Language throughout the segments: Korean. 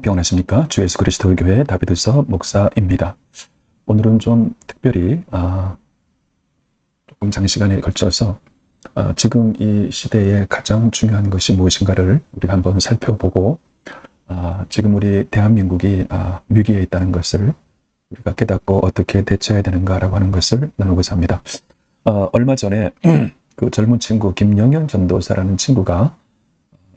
평안하십니까? 주 예수 그리스도 교회 다비드서 목사입니다. 오늘은 좀 특별히 조금 장시간에 걸쳐서 지금 이 시대에 가장 중요한 것이 무엇인가를 우리가 한번 살펴보고 지금 우리 대한민국이 위기에 있다는 것을 우리가 깨닫고 어떻게 대처해야 되는가라고 하는 것을 나누고자 합니다. 얼마 전에 그 젊은 친구 김영현 전도사라는 친구가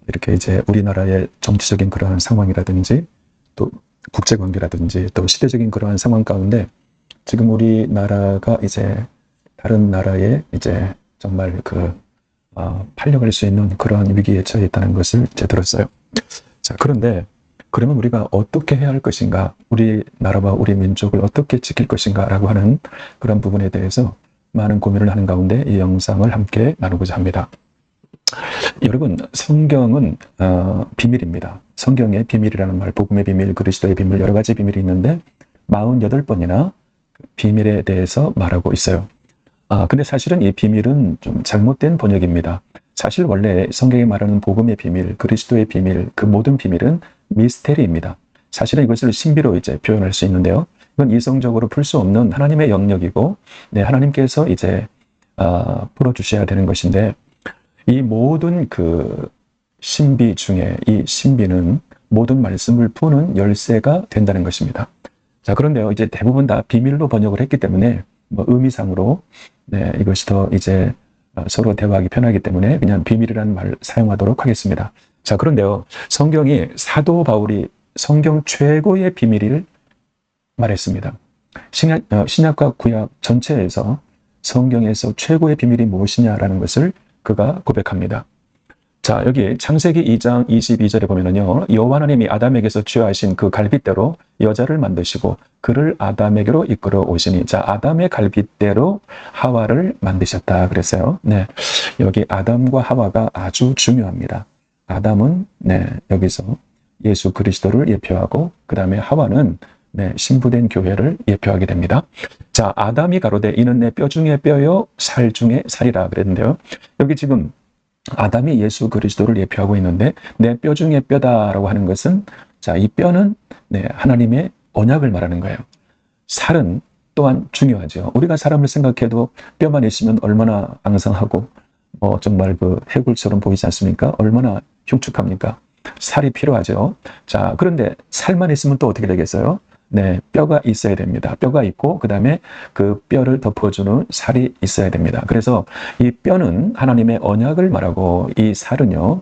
이렇게 이제 우리나라의 정치적인 그러한 상황이라든지 또 국제관계라든지 또 시대적인 그러한 상황 가운데 지금 우리나라가 이제 다른 나라에 이제 정말 팔려갈 수 있는 그러한 위기에 처해 있다는 것을 이제 들었어요. 자, 그런데 그러면 우리가 어떻게 해야 할 것인가, 우리나라와 우리 민족을 어떻게 지킬 것인가 라고 하는 그런 부분에 대해서 많은 고민을 하는 가운데 이 영상을 함께 나누고자 합니다. 여러분, 성경은 비밀입니다. 성경의 비밀이라는 말, 복음의 비밀, 그리스도의 비밀, 여러 가지 비밀이 있는데 48번이나 비밀에 대해서 말하고 있어요. 근데 사실은 이 비밀은 좀 잘못된 번역입니다. 사실 원래 성경이 말하는 복음의 비밀, 그리스도의 비밀, 그 모든 비밀은 미스테리입니다. 사실은 이것을 신비로 이제 표현할 수 있는데요. 이건 이성적으로 풀 수 없는 하나님의 영역이고, 하나님께서 이제 풀어주셔야 되는 것인데, 이 모든 그 신비 중에 이 신비는 모든 말씀을 푸는 열쇠가 된다는 것입니다. 자, 그런데요, 이제 대부분 다 비밀로 번역을 했기 때문에 의미상으로 이것이 더 이제 서로 대화하기 편하기 때문에 그냥 비밀이라는 말을 사용하도록 하겠습니다. 자, 그런데요, 성경이 사도 바울이 성경 최고의 비밀을 말했습니다. 신약과 구약 전체에서 성경에서 최고의 비밀이 무엇이냐라는 것을 그가 고백합니다. 자, 여기 창세기 2장 22절에 보면은요, 여호와 하나님이 아담에게서 취하신 그 갈빗대로 여자를 만드시고 그를 아담에게로 이끌어 오시니, 자, 아담의 갈빗대로 하와를 만드셨다 그랬어요. 여기 아담과 하와가 아주 중요합니다. 아담은 여기서 예수 그리스도를 예표하고, 그 다음에 하와는 신부된 교회를 예표하게 됩니다. 자, 아담이 가로되 이는 내 뼈 중에 뼈요 살 중에 살이라 그랬는데요. 여기 지금 아담이 예수 그리스도를 예표하고 있는데 내 뼈 중에 뼈다라고 하는 것은, 자, 이 뼈는 하나님의 언약을 말하는 거예요. 살은 또한 중요하죠. 우리가 사람을 생각해도 뼈만 있으면 얼마나 앙상하고 정말 그 해골처럼 보이지 않습니까? 얼마나 흉측합니까? 살이 필요하죠. 자, 그런데 살만 있으면 또 어떻게 되겠어요? 뼈가 있어야 됩니다. 뼈가 있고 그 다음에 그 뼈를 덮어주는 살이 있어야 됩니다. 그래서 이 뼈는 하나님의 언약을 말하고 이 살은요,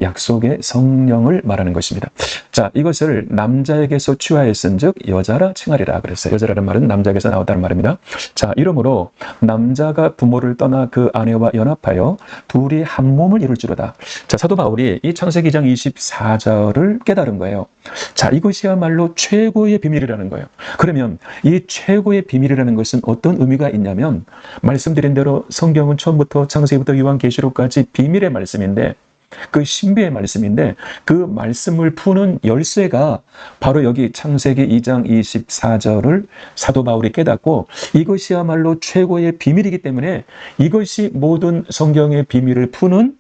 약속의 성령을 말하는 것입니다. 자, 이것을 남자에게서 취하였은즉 여자라 칭하리라 그랬어요. 여자라는 말은 남자에게서 나왔다는 말입니다. 자, 이러므로 남자가 부모를 떠나 그 아내와 연합하여 둘이 한 몸을 이룰지로다. 자, 사도 바울이 이 창세기 2장 24절을 깨달은 거예요. 자, 이것이야말로 최고의 비밀이라는 거예요. 그러면 이 최고의 비밀이라는 것은 어떤 의미가 있냐면, 말씀드린 대로 성경은 처음부터 창세기부터 요한계시록까지 비밀의 말씀인데, 그 신비의 말씀인데, 그 말씀을 푸는 열쇠가 바로 여기 창세기 2장 24절을 사도 바울이 깨닫고, 이것이야말로 최고의 비밀이기 때문에 이것이 모든 성경의 비밀을 푸는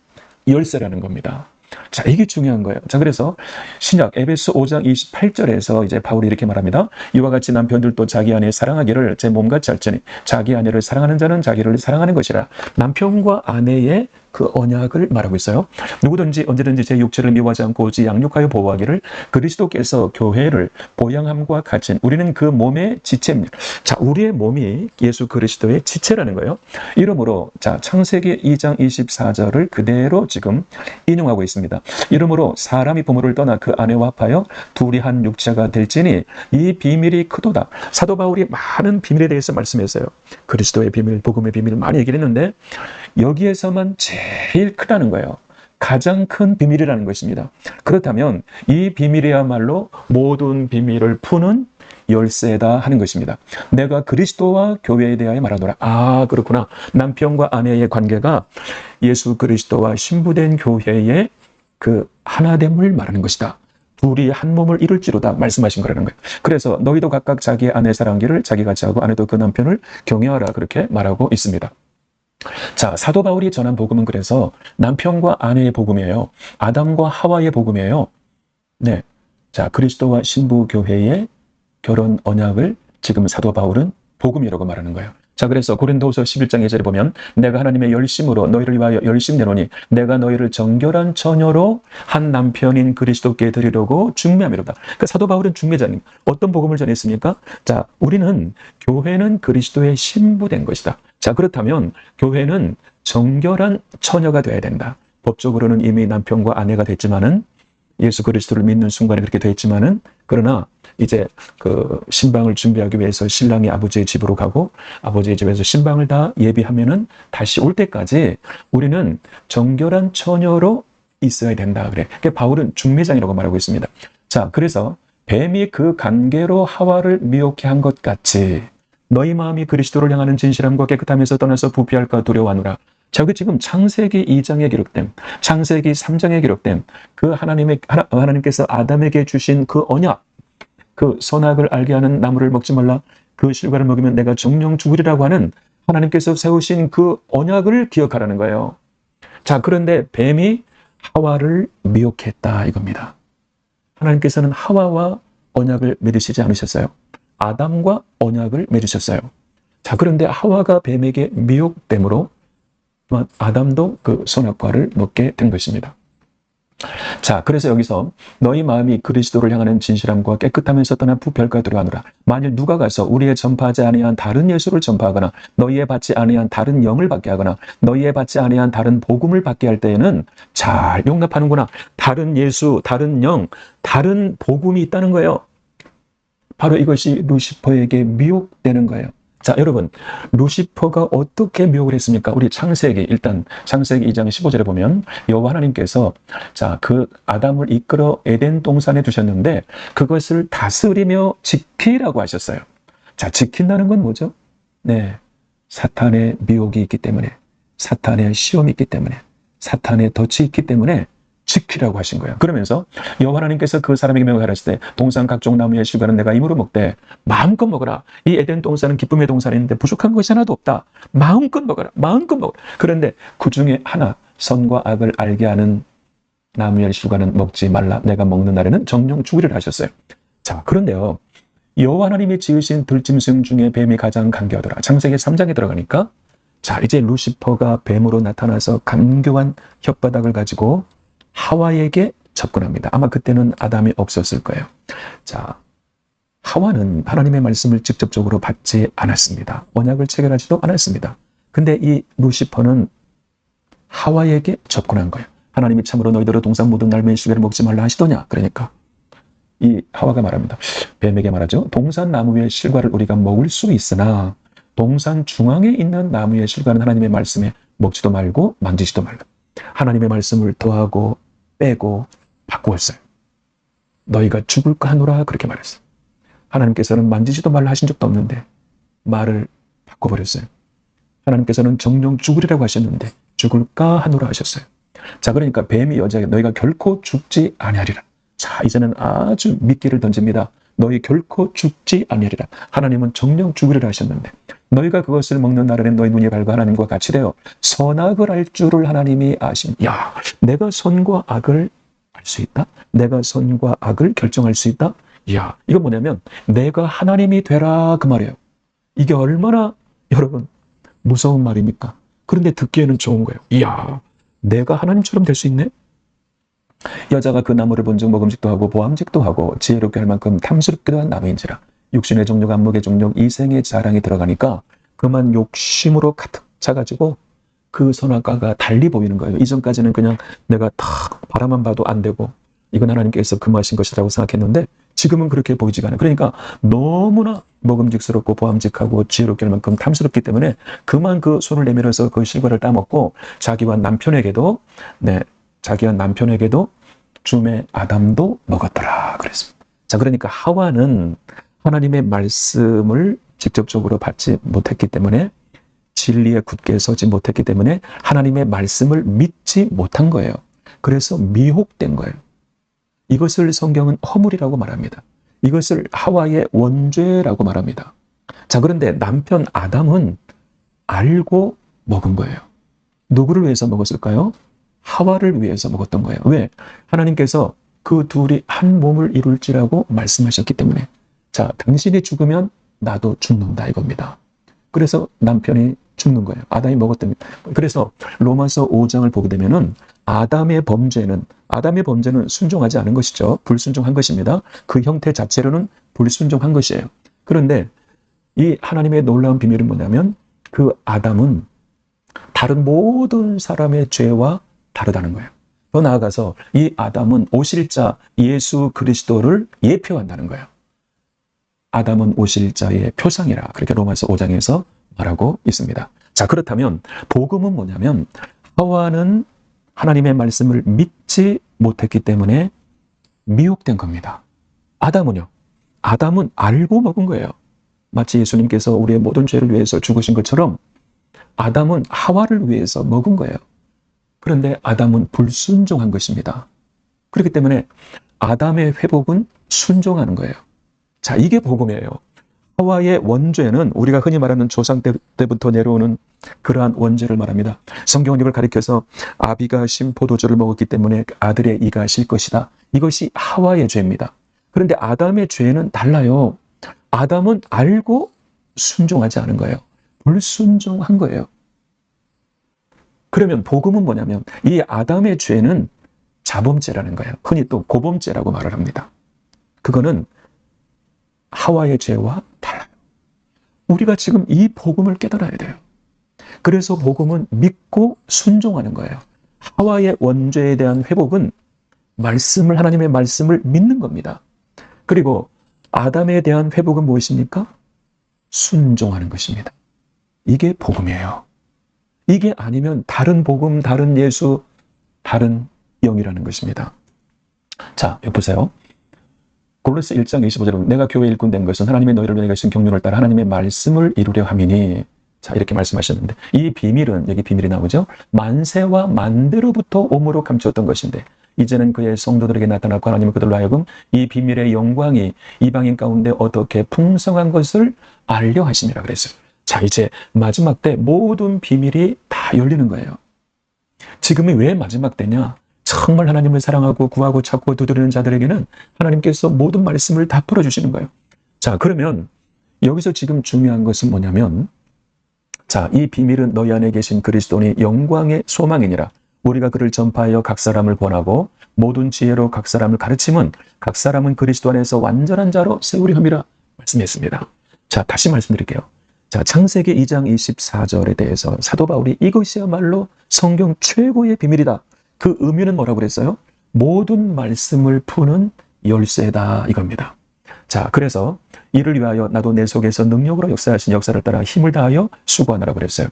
열쇠라는 겁니다. 자, 이게 중요한 거예요. 자, 그래서 신약 에베소 5장 28절에서 이제 바울이 이렇게 말합니다. 이와 같이 남편들도 자기 아내 사랑하기를 제 몸같이 할지니 자기 아내를 사랑하는 자는 자기를 사랑하는 것이라. 남편과 아내의 그 언약을 말하고 있어요. 누구든지 언제든지 제 육체를 미워하지 않고 오직 양육하여 보호하기를 그리스도께서 교회를 보양함과 같이, 우리는 그 몸의 지체입니다. 자, 우리의 몸이 예수 그리스도의 지체라는 거예요. 이러므로 자, 창세기 2장 24절을 그대로 지금 인용하고 있습니다. 이러므로 사람이 부모를 떠나 그 아내와 합하여 둘이 한 육체가 될지니 이 비밀이 크도다. 사도 바울이 많은 비밀에 대해서 말씀했어요. 그리스도의 비밀, 복음의 비밀 많이 얘기를 했는데 여기에서만 제일 크다는 거예요. 가장 큰 비밀이라는 것입니다. 그렇다면 이 비밀이야말로 모든 비밀을 푸는 열쇠다 하는 것입니다. 내가 그리스도와 교회에 대하여 말하노라. 그렇구나. 남편과 아내의 관계가 예수 그리스도와 신부된 교회의 그 하나됨을 말하는 것이다. 둘이 한 몸을 이룰지로다 말씀하신 거라는 거예요. 그래서 너희도 각각 자기의 아내 사랑기를 자기같이 하고 아내도 그 남편을 경외하라 그렇게 말하고 있습니다. 자, 사도 바울이 전한 복음은 그래서 남편과 아내의 복음이에요. 아담과 하와의 복음이에요. 자, 그리스도와 신부 교회의 결혼 언약을 지금 사도 바울은 복음이라고 말하는 거예요. 자, 그래서 고린도후서 11장 2절에 보면 내가 하나님의 열심으로 너희를 위하여 열심 내노니 내가 너희를 정결한 처녀로 한 남편인 그리스도께 드리려고 중매함이로다. 그러니까 사도 바울은 중매자님. 어떤 복음을 전했습니까? 자, 우리는 교회는 그리스도의 신부된 것이다. 자, 그렇다면 교회는 정결한 처녀가 되어야 된다. 법적으로는 이미 남편과 아내가 됐지만은 예수 그리스도를 믿는 순간에 그렇게 됐지만은 그러나 이제 그 신방을 준비하기 위해서 신랑이 아버지의 집으로 가고 아버지의 집에서 신방을 다 예비하면은 다시 올 때까지 우리는 정결한 처녀로 있어야 된다. 그래. 그러니까 바울은 중매장이라고 말하고 있습니다. 자, 그래서 뱀이 그 관계로 하와를 미혹해 한 것 같이 너희 마음이 그리스도를 향하는 진실함과 깨끗함에서 떠나서 부패할까 두려워하노라. 자, 그 지금 창세기 2장에 기록된, 창세기 3장에 기록된 그 하나님께서 아담에게 주신 그 언약, 그 선악을 알게 하는 나무를 먹지 말라, 그 실과를 먹으면 내가 정령 죽으리라고 하는 하나님께서 세우신 그 언약을 기억하라는 거예요. 자, 그런데 뱀이 하와를 미혹했다 이겁니다. 하나님께서는 하와와 언약을 맺으시지 않으셨어요. 아담과 언약을 맺으셨어요. 자, 그런데 하와가 뱀에게 미혹됨으로 아담도 그 선악과를 먹게 된 것입니다. 자, 그래서 여기서 너희 마음이 그리스도를 향하는 진실함과 깨끗하면서 떠난 부패할까 두려워하노라. 만일 누가 가서 우리의 전파하지 아니한 다른 예수를 전파하거나 너희의 받지 아니한 다른 영을 받게 하거나 너희의 받지 아니한 다른 복음을 받게 할 때에는 잘 용납하는구나. 다른 예수, 다른 영, 다른 복음이 있다는 거예요. 바로 이것이 루시퍼에게 미혹되는 거예요. 자, 여러분, 루시퍼가 어떻게 미혹을 했습니까? 우리 창세기 2장 15절에 보면 여호와 하나님께서 자, 그 아담을 이끌어 에덴 동산에 두셨는데 그것을 다스리며 지키라고 하셨어요. 자, 지킨다는 건 뭐죠? 네, 사탄의 미혹이 있기 때문에, 사탄의 시험이 있기 때문에, 사탄의 덫이 있기 때문에 지키라고 하신 거예요. 그러면서 여호와 하나님께서 그 사람에게 명하셨을 때 동산 각종 나무의 실과는 내가 임으로 먹되 마음껏 먹어라. 이 에덴 동산은 기쁨의 동산인데 부족한 것이 하나도 없다. 마음껏 먹어라. 마음껏 먹어라. 그런데 그 중에 하나 선과 악을 알게 하는 나무의 실과는 먹지 말라. 내가 먹는 날에는 정령 죽으리라 하셨어요. 자, 그런데요. 여호와 하나님이 지으신 들짐승 중에 뱀이 가장 간교하더라. 창세기 3장에 들어가니까 자, 이제 루시퍼가 뱀으로 나타나서 간교한 혓바닥을 가지고 하와에게 접근합니다. 아마 그때는 아담이 없었을 거예요. 자, 하와는 하나님의 말씀을 직접적으로 받지 않았습니다. 언약을 체결하지도 않았습니다. 근데 이 루시퍼는 하와에게 접근한 거예요. 하나님이 참으로 너희들의 동산 모든 날매의 실과를 먹지 말라 하시더냐? 그러니까 이 하와가 말합니다. 뱀에게 말하죠. 동산 나무의 실과를 우리가 먹을 수 있으나 동산 중앙에 있는 나무의 실과는 하나님의 말씀에 먹지도 말고 만지지도 말라. 하나님의 말씀을 더하고 빼고 바꾸었어요. 너희가 죽을까 하노라 그렇게 말했어요. 하나님께서는 만지지도 말라 하신 적도 없는데 말을 바꿔버렸어요. 하나님께서는 정령 죽으리라고 하셨는데 죽을까 하노라 하셨어요. 자, 그러니까 뱀이 여자에게 너희가 결코 죽지 아니하리라. 자, 이제는 아주 미끼를 던집니다. 너희 결코 죽지 아니하리라. 하나님은 정령 죽으리라 하셨는데 너희가 그것을 먹는 날에는 너희 눈이 밝아 하나님과 같이 되어 선악을 알 줄을 하나님이 아신. 야, 내가 선과 악을 알 수 있다? 내가 선과 악을 결정할 수 있다? 야, 이건 뭐냐면 내가 하나님이 되라 그 말이에요. 이게 얼마나 여러분 무서운 말입니까? 그런데 듣기에는 좋은 거예요. 이야, 내가 하나님처럼 될 수 있네? 여자가 그 나무를 본즉 먹음직도 하고 보암직도 하고 지혜롭게 할 만큼 탐스럽기도 한 나무인지라. 육신의 종족, 안목의 종족, 이생의 자랑이 들어가니까 그만 욕심으로 가득 차가지고 그 선악과가 달리 보이는 거예요. 이전까지는 그냥 내가 탁 바라만 봐도 안 되고 이건 하나님께서 금하신 것이라고 생각했는데 지금은 그렇게 보이지가 않아요. 그러니까 너무나 먹음직스럽고 보암직하고 지혜롭게 할 만큼 탐스럽기 때문에 그만 그 손을 내밀어서 그 실과를 따먹고 자기와 남편에게도 줌의 아담도 먹었더라 그랬습니다. 자, 그러니까 하와는 하나님의 말씀을 직접적으로 받지 못했기 때문에 진리에 굳게 서지 못했기 때문에 하나님의 말씀을 믿지 못한 거예요. 그래서 미혹된 거예요. 이것을 성경은 허물이라고 말합니다. 이것을 하와의 원죄라고 말합니다. 자, 그런데 남편 아담은 알고 먹은 거예요. 누구를 위해서 먹었을까요? 하와를 위해서 먹었던 거예요. 왜? 하나님께서 그 둘이 한 몸을 이룰지라고 말씀하셨기 때문에, 자, 당신이 죽으면 나도 죽는다 이겁니다. 그래서 남편이 죽는 거예요. 아담이 먹었다면. 그래서 로마서 5장을 보게 되면은 아담의 범죄는 순종하지 않은 것이죠. 불순종한 것입니다. 그 형태 자체로는 불순종한 것이에요. 그런데 이 하나님의 놀라운 비밀은 뭐냐면 그 아담은 다른 모든 사람의 죄와 다르다는 거예요. 더 나아가서 이 아담은 오실 자 예수 그리스도를 예표한다는 거예요. 아담은 오실 자의 표상이라 그렇게 로마서 5장에서 말하고 있습니다. 자, 그렇다면 복음은 뭐냐면 하와는 하나님의 말씀을 믿지 못했기 때문에 미혹된 겁니다. 아담은요? 아담은 알고 먹은 거예요. 마치 예수님께서 우리의 모든 죄를 위해서 죽으신 것처럼 아담은 하와를 위해서 먹은 거예요. 그런데 아담은 불순종한 것입니다. 그렇기 때문에 아담의 회복은 순종하는 거예요. 자, 이게 복음이에요. 하와의 원죄는 우리가 흔히 말하는 조상 때부터 내려오는 그러한 원죄를 말합니다. 성경은 이걸 가리켜서 아비가 신 포도주를 먹었기 때문에 아들의 이가 실 것이다. 이것이 하와의 죄입니다. 그런데 아담의 죄는 달라요. 아담은 알고 순종하지 않은 거예요. 불순종한 거예요. 그러면 복음은 뭐냐면 이 아담의 죄는 자범죄라는 거예요. 흔히 또 고범죄라고 말을 합니다. 그거는 하와의 죄와 달라요. 우리가 지금 이 복음을 깨달아야 돼요. 그래서 복음은 믿고 순종하는 거예요. 하와의 원죄에 대한 회복은 하나님의 말씀을 믿는 겁니다. 그리고 아담에 대한 회복은 무엇입니까? 순종하는 것입니다. 이게 복음이에요. 이게 아니면 다른 복음, 다른 예수, 다른 영이라는 것입니다. 자, 여기 보세요. 골로새 1장 25절에 보면 내가 교회 일꾼 된 것은 하나님의 너희를 위하여 가신 경륜을 따라 하나님의 말씀을 이루려 함이니, 자, 이렇게 말씀하셨는데 이 비밀은, 여기 비밀이 나오죠. 만세와 만대로부터 오므로 감추었던 것인데 이제는 그의 성도들에게 나타났고 하나님은 그들로 하여금 이 비밀의 영광이 이방인 가운데 어떻게 풍성한 것을 알려 하심이라 그랬어요. 자, 이제 마지막 때 모든 비밀이 다 열리는 거예요. 지금이 왜 마지막 때냐? 정말 하나님을 사랑하고 구하고 찾고 두드리는 자들에게는 하나님께서 모든 말씀을 다 풀어주시는 거예요. 자, 그러면 여기서 지금 중요한 것은 뭐냐면, 자, 이 비밀은 너희 안에 계신 그리스도니 영광의 소망이니라. 우리가 그를 전파하여 각 사람을 권하고 모든 지혜로 각 사람을 가르침은 각 사람은 그리스도 안에서 완전한 자로 세우려 함이라 말씀했습니다. 자, 다시 말씀드릴게요. 자, 창세기 2장 24절에 대해서 사도 바울이 이것이야말로 성경 최고의 비밀이다. 그 의미는 뭐라고 그랬어요? 모든 말씀을 푸는 열쇠다 이겁니다. 자, 그래서 이를 위하여 나도 내 속에서 능력으로 역사하신 역사를 따라 힘을 다하여 수고하느라고 그랬어요.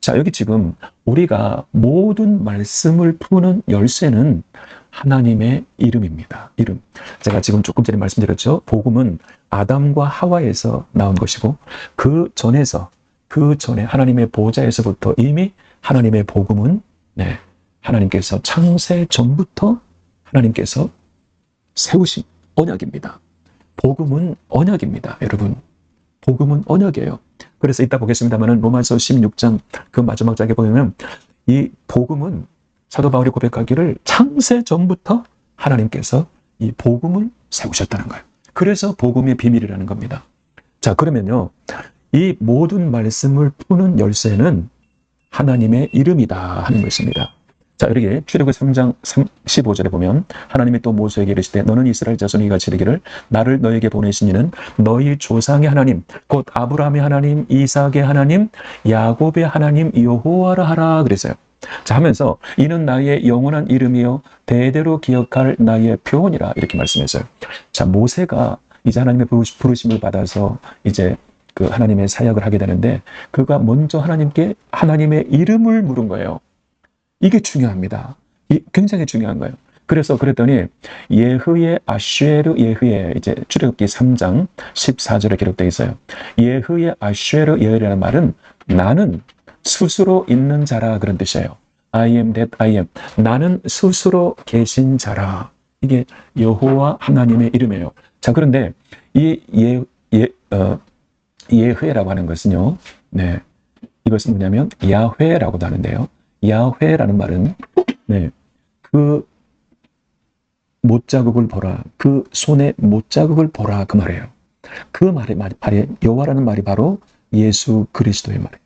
자, 여기 지금 우리가 모든 말씀을 푸는 열쇠는 하나님의 이름입니다. 이름. 제가 지금 조금 전에 말씀드렸죠. 복음은 아담과 하와에서 나온 것이고 그 전에 하나님의 보좌에서부터 이미 하나님의 복음은 하나님께서 창세 전부터 하나님께서 세우신 언약입니다. 복음은 언약입니다. 여러분, 복음은 언약이에요. 그래서 이따 보겠습니다만은 로마서 16장 그 마지막 장에 보면 이 복음은 사도 바울이 고백하기를 창세 전부터 하나님께서 이 복음을 세우셨다는 거예요. 그래서 복음의 비밀이라는 겁니다. 자, 그러면요, 이 모든 말씀을 푸는 열쇠는 하나님의 이름이다 하는 것입니다. 자, 여기 출애굽기 3장 15절에 보면 하나님이 또 모세에게 이르시되 너는 이스라엘 자손이 이같이 이르기를 나를 너에게 보내신 이는 너희 조상의 하나님 곧 아브라함의 하나님, 이삭의 하나님, 야곱의 하나님 여호와라 하라 그랬어요. 자, 하면서 이는 나의 영원한 이름이요 대대로 기억할 나의 표언이라 이렇게 말씀했어요. 자, 모세가 이제 하나님의 부르심을 받아서 이제 그 하나님의 사역을 하게 되는데 그가 먼저 하나님께 하나님의 이름을 물은 거예요. 이게 중요합니다. 굉장히 중요한 거예요. 그래서 그랬더니 예흐의 아쉐르 예흐의 이제 출애굽기 3장 14절에 기록되어 있어요. 예흐의 아쉐르 예흐라는 말은 나는 스스로 있는 자라 그런 뜻이에요. I am that I am. 나는 스스로 계신 자라. 이게 여호와 하나님의 이름이에요. 자, 그런데 이 예흐라고 하는 것은요. 네. 이것은 뭐냐면 야훼라고도 하는데요. 야훼라는 말은 그 못자국을 보라. 그 손의 못자국을 보라. 그 말이에요. 그 말이 여호와라는 말이 바로 예수 그리스도의 말이에요.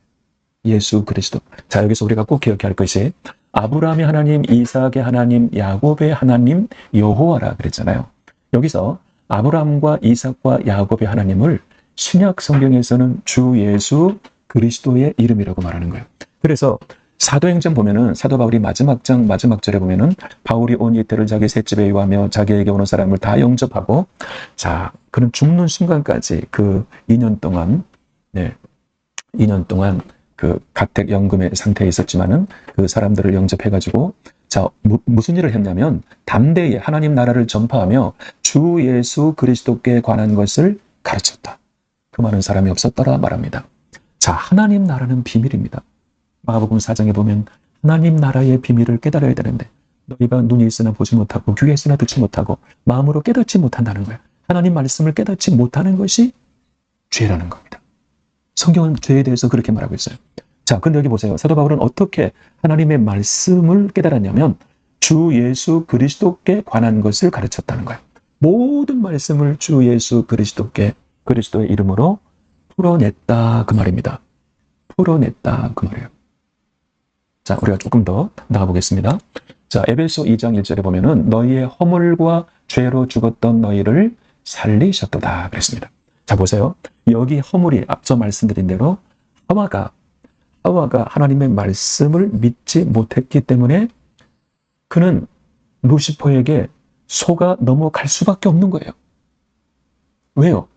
예수 그리스도. 자, 여기서 우리가 꼭 기억해야 할 것이 아브라함의 하나님, 이삭의 하나님, 야곱의 하나님, 여호와라 그랬잖아요. 여기서 아브라함과 이삭과 야곱의 하나님을 신약 성경에서는 주 예수 그리스도의 이름이라고 말하는 거예요. 그래서 사도행전 보면은 사도 바울이 마지막 장 마지막 절에 보면은 바울이 온 이태를 자기 셋집에 유하며 자기에게 오는 사람을 다 영접하고, 자, 그는 죽는 순간까지 그 2년 동안 2년 동안 그 가택연금의 상태에 있었지만은 그 사람들을 영접해가지고, 자, 무슨 일을 했냐면 담대히 하나님 나라를 전파하며 주 예수 그리스도께 관한 것을 가르쳤다. 그 많은 사람이 없었더라 말합니다. 자, 하나님 나라는 비밀입니다. 마가복음 4장에 보면 하나님 나라의 비밀을 깨달아야 되는데 너희가 눈이 있으나 보지 못하고 귀가 있으나 듣지 못하고 마음으로 깨닫지 못한다는 거예요. 하나님 말씀을 깨닫지 못하는 것이 죄라는 겁니다. 성경은 죄에 대해서 그렇게 말하고 있어요. 자, 근데 여기 보세요. 사도 바울은 어떻게 하나님의 말씀을 깨달았냐면 주 예수 그리스도께 관한 것을 가르쳤다는 거예요. 모든 말씀을 주 예수 그리스도께 그리스도의 이름으로 풀어냈다 그 말입니다. 풀어냈다 그 말이에요. 자, 우리가 조금 더 나가보겠습니다. 자, 에베소 2장 1절에 보면은 너희의 허물과 죄로 죽었던 너희를 살리셨도다 그랬습니다. 자, 보세요. 여기 허물이 앞서 말씀드린 대로 하와가 하나님의 말씀을 믿지 못했기 때문에 그는 루시퍼에게 속아 넘어갈 수밖에 없는 거예요. 왜요?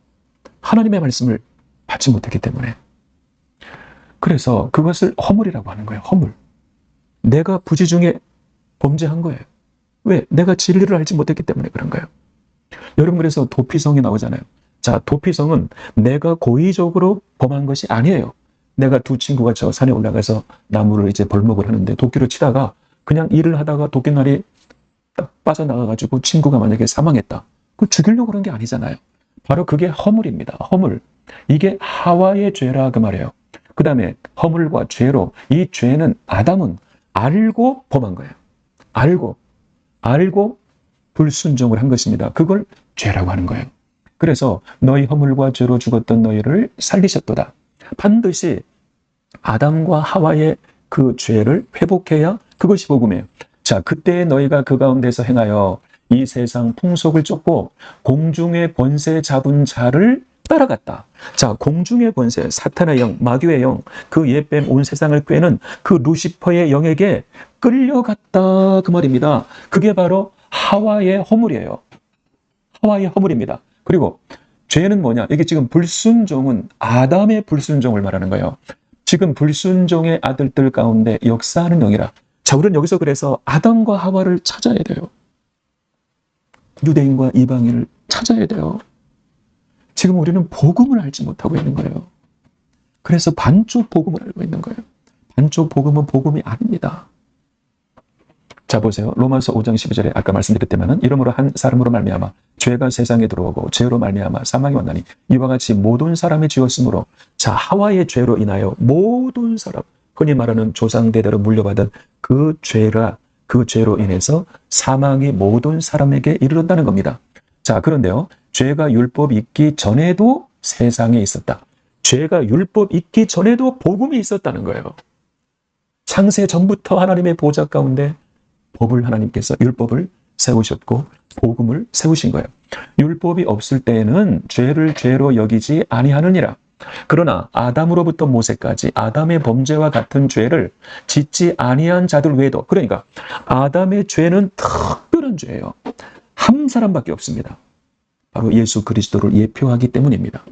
하나님의 말씀을 받지 못했기 때문에. 그래서 그것을 허물이라고 하는 거예요. 허물. 내가 부지 중에 범죄한 거예요. 왜? 내가 진리를 알지 못했기 때문에 그런 거예요. 여러분, 그래서 도피성이 나오잖아요. 자, 도피성은 내가 고의적으로 범한 것이 아니에요. 내가 두 친구가 저 산에 올라가서 나무를 이제 벌목을 하는데 도끼로 치다가 그냥 일을 하다가 도끼날이 딱 빠져나가가지고 친구가 만약에 사망했다. 그걸 죽이려고 그런 게 아니잖아요. 바로 그게 허물입니다. 허물. 이게 하와의 죄라 그 말이에요. 그 다음에 허물과 죄로, 이 죄는 아담은 알고 범한 거예요. 알고 불순종을 한 것입니다. 그걸 죄라고 하는 거예요. 그래서 너희 허물과 죄로 죽었던 너희를 살리셨도다. 반드시 아담과 하와의 그 죄를 회복해야 그것이 복음이에요. 자, 그때 너희가 그 가운데서 행하여 이 세상 풍속을 쫓고 공중의 권세 잡은 자를 따라갔다. 자, 공중의 권세, 사탄의 영, 마귀의 영, 그 옛뱀 온 세상을 꾀는 그 루시퍼의 영에게 끌려갔다 그 말입니다. 그게 바로 하와의 허물이에요. 하와의 허물입니다. 그리고 죄는 뭐냐? 이게 지금 불순종은 아담의 불순종을 말하는 거예요. 지금 불순종의 아들들 가운데 역사하는 영이라. 자, 우리는 여기서 그래서 아담과 하와를 찾아야 돼요. 유대인과 이방인을 찾아야 돼요. 지금 우리는 복음을 알지 못하고 있는 거예요. 그래서 반쪽 복음을 알고 있는 거예요. 반쪽 복음은 복음이 아닙니다. 자, 보세요. 로마서 5장 12절에 아까 말씀드렸다면 이러므로 한 사람으로 말미암아 죄가 세상에 들어오고 죄로 말미암아 사망이 왔나니 이와 같이 모든 사람이 지었으므로, 자, 하와의 죄로 인하여 모든 사람, 흔히 말하는 조상대대로 물려받은 그 죄로 인해서 사망이 모든 사람에게 이르렀다는 겁니다. 자, 그런데요, 죄가 율법 있기 전에도 세상에 있었다. 죄가 율법 있기 전에도 복음이 있었다는 거예요. 창세 전부터 하나님의 보좌 가운데 법을 하나님께서 율법을 세우셨고 복음을 세우신 거예요. 율법이 없을 때에는 죄를 죄로 여기지 아니하느니라. 그러나 아담으로부터 모세까지 아담의 범죄와 같은 죄를 짓지 아니한 자들 외에도, 그러니까 아담의 죄는 특별한 죄예요. 한 사람밖에 없습니다. 바로 예수 그리스도를 예표하기 때문입니다.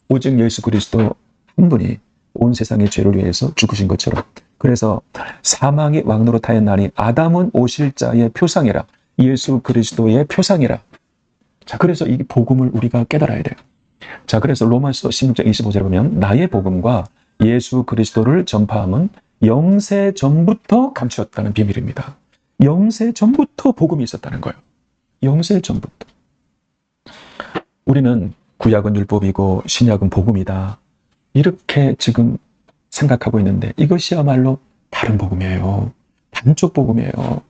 오직 예수 그리스도 한 분이 온 세상의 죄를 위해서 죽으신 것처럼, 그래서 사망이 왕노릇하였나니 아담은 오실 자의 표상이라, 예수 그리스도의 표상이라. 자, 그래서 이 복음을 우리가 깨달아야 돼요. 자, 그래서 로마서 16장 25절에 보면 나의 복음과 예수 그리스도를 전파함은 영세 전부터 감추었다는 비밀입니다. 영세 전부터 복음이 있었다는 거예요. 영세 전부터. 우리는 구약은 율법이고 신약은 복음이다, 이렇게 지금 생각하고 있는데 이것이야말로 다른 복음이에요. 반쪽 복음이에요.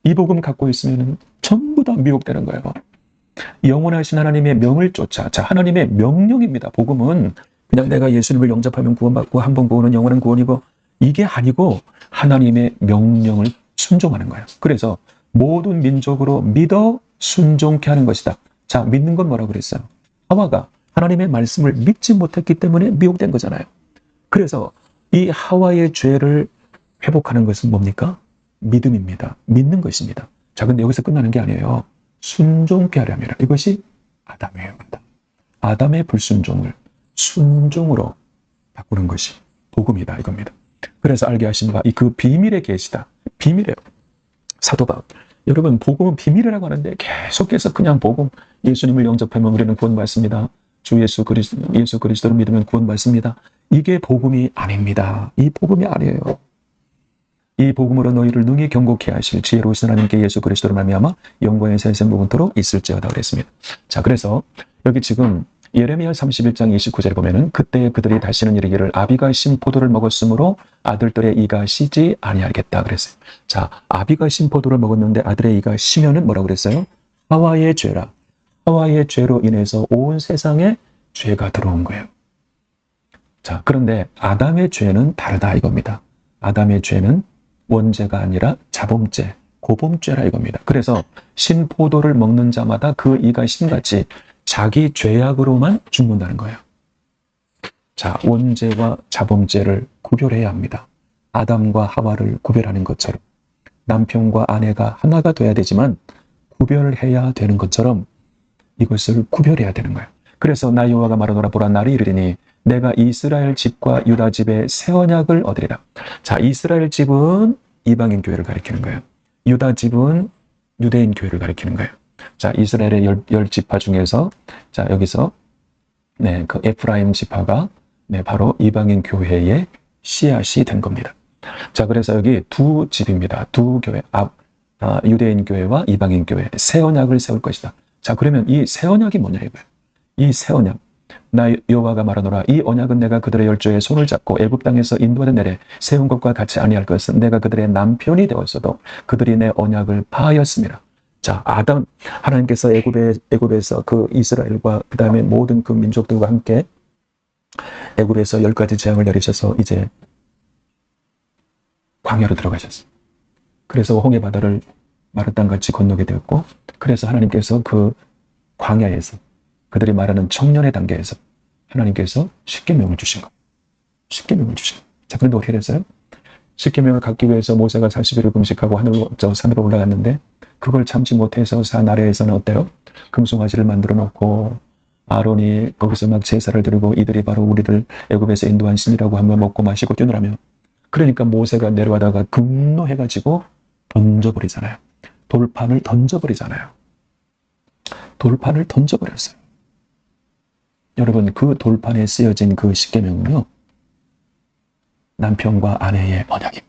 이 복음 갖고 있으면 전부 다 미혹되는 거예요. 영원하신 하나님의 명을 쫓아. 자, 하나님의 명령입니다. 복음은 그냥 내가 예수님을 영접하면 구원받고 한 번 구원은 영원한 구원이고, 이게 아니고 하나님의 명령을 순종하는 거예요. 그래서 모든 민족으로 믿어 순종케 하는 것이다. 자, 믿는 건 뭐라고 그랬어요? 하와가 하나님의 말씀을 믿지 못했기 때문에 미혹된 거잖아요. 그래서 이 하와의 죄를 회복하는 것은 뭡니까? 믿음입니다. 믿는 것입니다. 자, 근데 여기서 끝나는 게 아니에요. 순종케 하려 함이라. 이것이 아담이에요. 아담의 불순종을 순종으로 바꾸는 것이 복음이다, 이겁니다. 그래서 알게 하신 바, 그 비밀의 계시다. 비밀이에요. 사도 바울. 여러분, 복음은 비밀이라고 하는데 계속해서 그냥 복음, 예수님을 영접하면 우리는 구원받습니다. 주 예수 그리스도를 믿으면 구원받습니다. 이게 복음이 아닙니다. 이 복음이 아니에요. 이 복음으로 너희를 능히 경고케 하실 지혜로우신 하나님께 예수 그리스도로 말미암아 영광의 생생무궁토록 있을지어다 그랬습니다. 자, 그래서 여기 지금 예레미야 31장 29절에 보면은 그때 그들이 다시는 이르기를 아비가 신 포도를 먹었으므로 아들들의 이가 시지 아니하겠다 그랬어요. 자, 아비가 신 포도를 먹었는데 아들의 이가 시면은 뭐라고 그랬어요? 하와의 죄라. 하와의 죄로 인해서 온 세상에 죄가 들어온 거예요. 자, 그런데 아담의 죄는 다르다 이겁니다. 아담의 죄는 원죄가 아니라 자범죄, 고범죄라 이겁니다. 그래서 신포도를 먹는 자마다 그 이가 신같이 자기 죄악으로만 죽는다는 거예요. 자, 원죄와 자범죄를 구별해야 합니다. 아담과 하와를 구별하는 것처럼 남편과 아내가 하나가 돼야 되지만 구별해야 되는 것처럼 이것을 구별해야 되는 거예요. 그래서 나 여호와가 말하노라 보라 날이 이르리니 내가 이스라엘 집과 유다 집에 새 언약을 얻으리라. 자, 이스라엘 집은 이방인 교회를 가리키는 거예요. 유다 집은 유대인 교회를 가리키는 거예요. 자, 이스라엘의 열 지파 중에서 자, 여기서 그 에프라임 지파가 바로 이방인 교회의 씨앗이 된 겁니다. 자, 그래서 여기 두 집입니다. 두 교회, 유대인 교회와 이방인 교회, 새 언약을 세울 것이다. 자, 그러면 이 새 언약이 뭐냐 이거예요. 이 새 언약, 나 여호와가 말하노라 이 언약은 내가 그들의 열조의 손을 잡고 애굽 땅에서 인도하던 내래 세운 것과 같이 아니할 것은 내가 그들의 남편이 되었어도 그들이 내 언약을 파하였습니다. 자, 아담 하나님께서 애굽에서 그 이스라엘과 그 다음에 모든 그 민족들과 함께 애굽에서 10가지 재앙을 내리셔서 이제 광야로 들어가셨어요. 그래서 홍해 바다를 마른 땅같이 건너게 되었고, 그래서 하나님께서 그 광야에서 그들이 말하는 청년의 단계에서 하나님께서 십계명을 주신 것. 십계명을 주신 것. 자, 그런데 어떻게 됐어요? 십계명을 갖기 위해서 모세가 40일을 금식하고 산으로 올라갔는데 그걸 참지 못해서 산 아래에서는 어때요? 금송아지를 만들어 놓고 아론이 거기서 막 제사를 드리고 이들이 바로 우리를 애굽에서 인도한 신이라고 하며 먹고 마시고 뛰노라며. 그러니까 모세가 내려가다가 분노해가지고 던져버리잖아요. 돌판을 던져버리잖아요. 돌판을 던져버렸어요. 여러분, 그 돌판에 쓰여진 그 십계명은요, 남편과 아내의 언약입니다.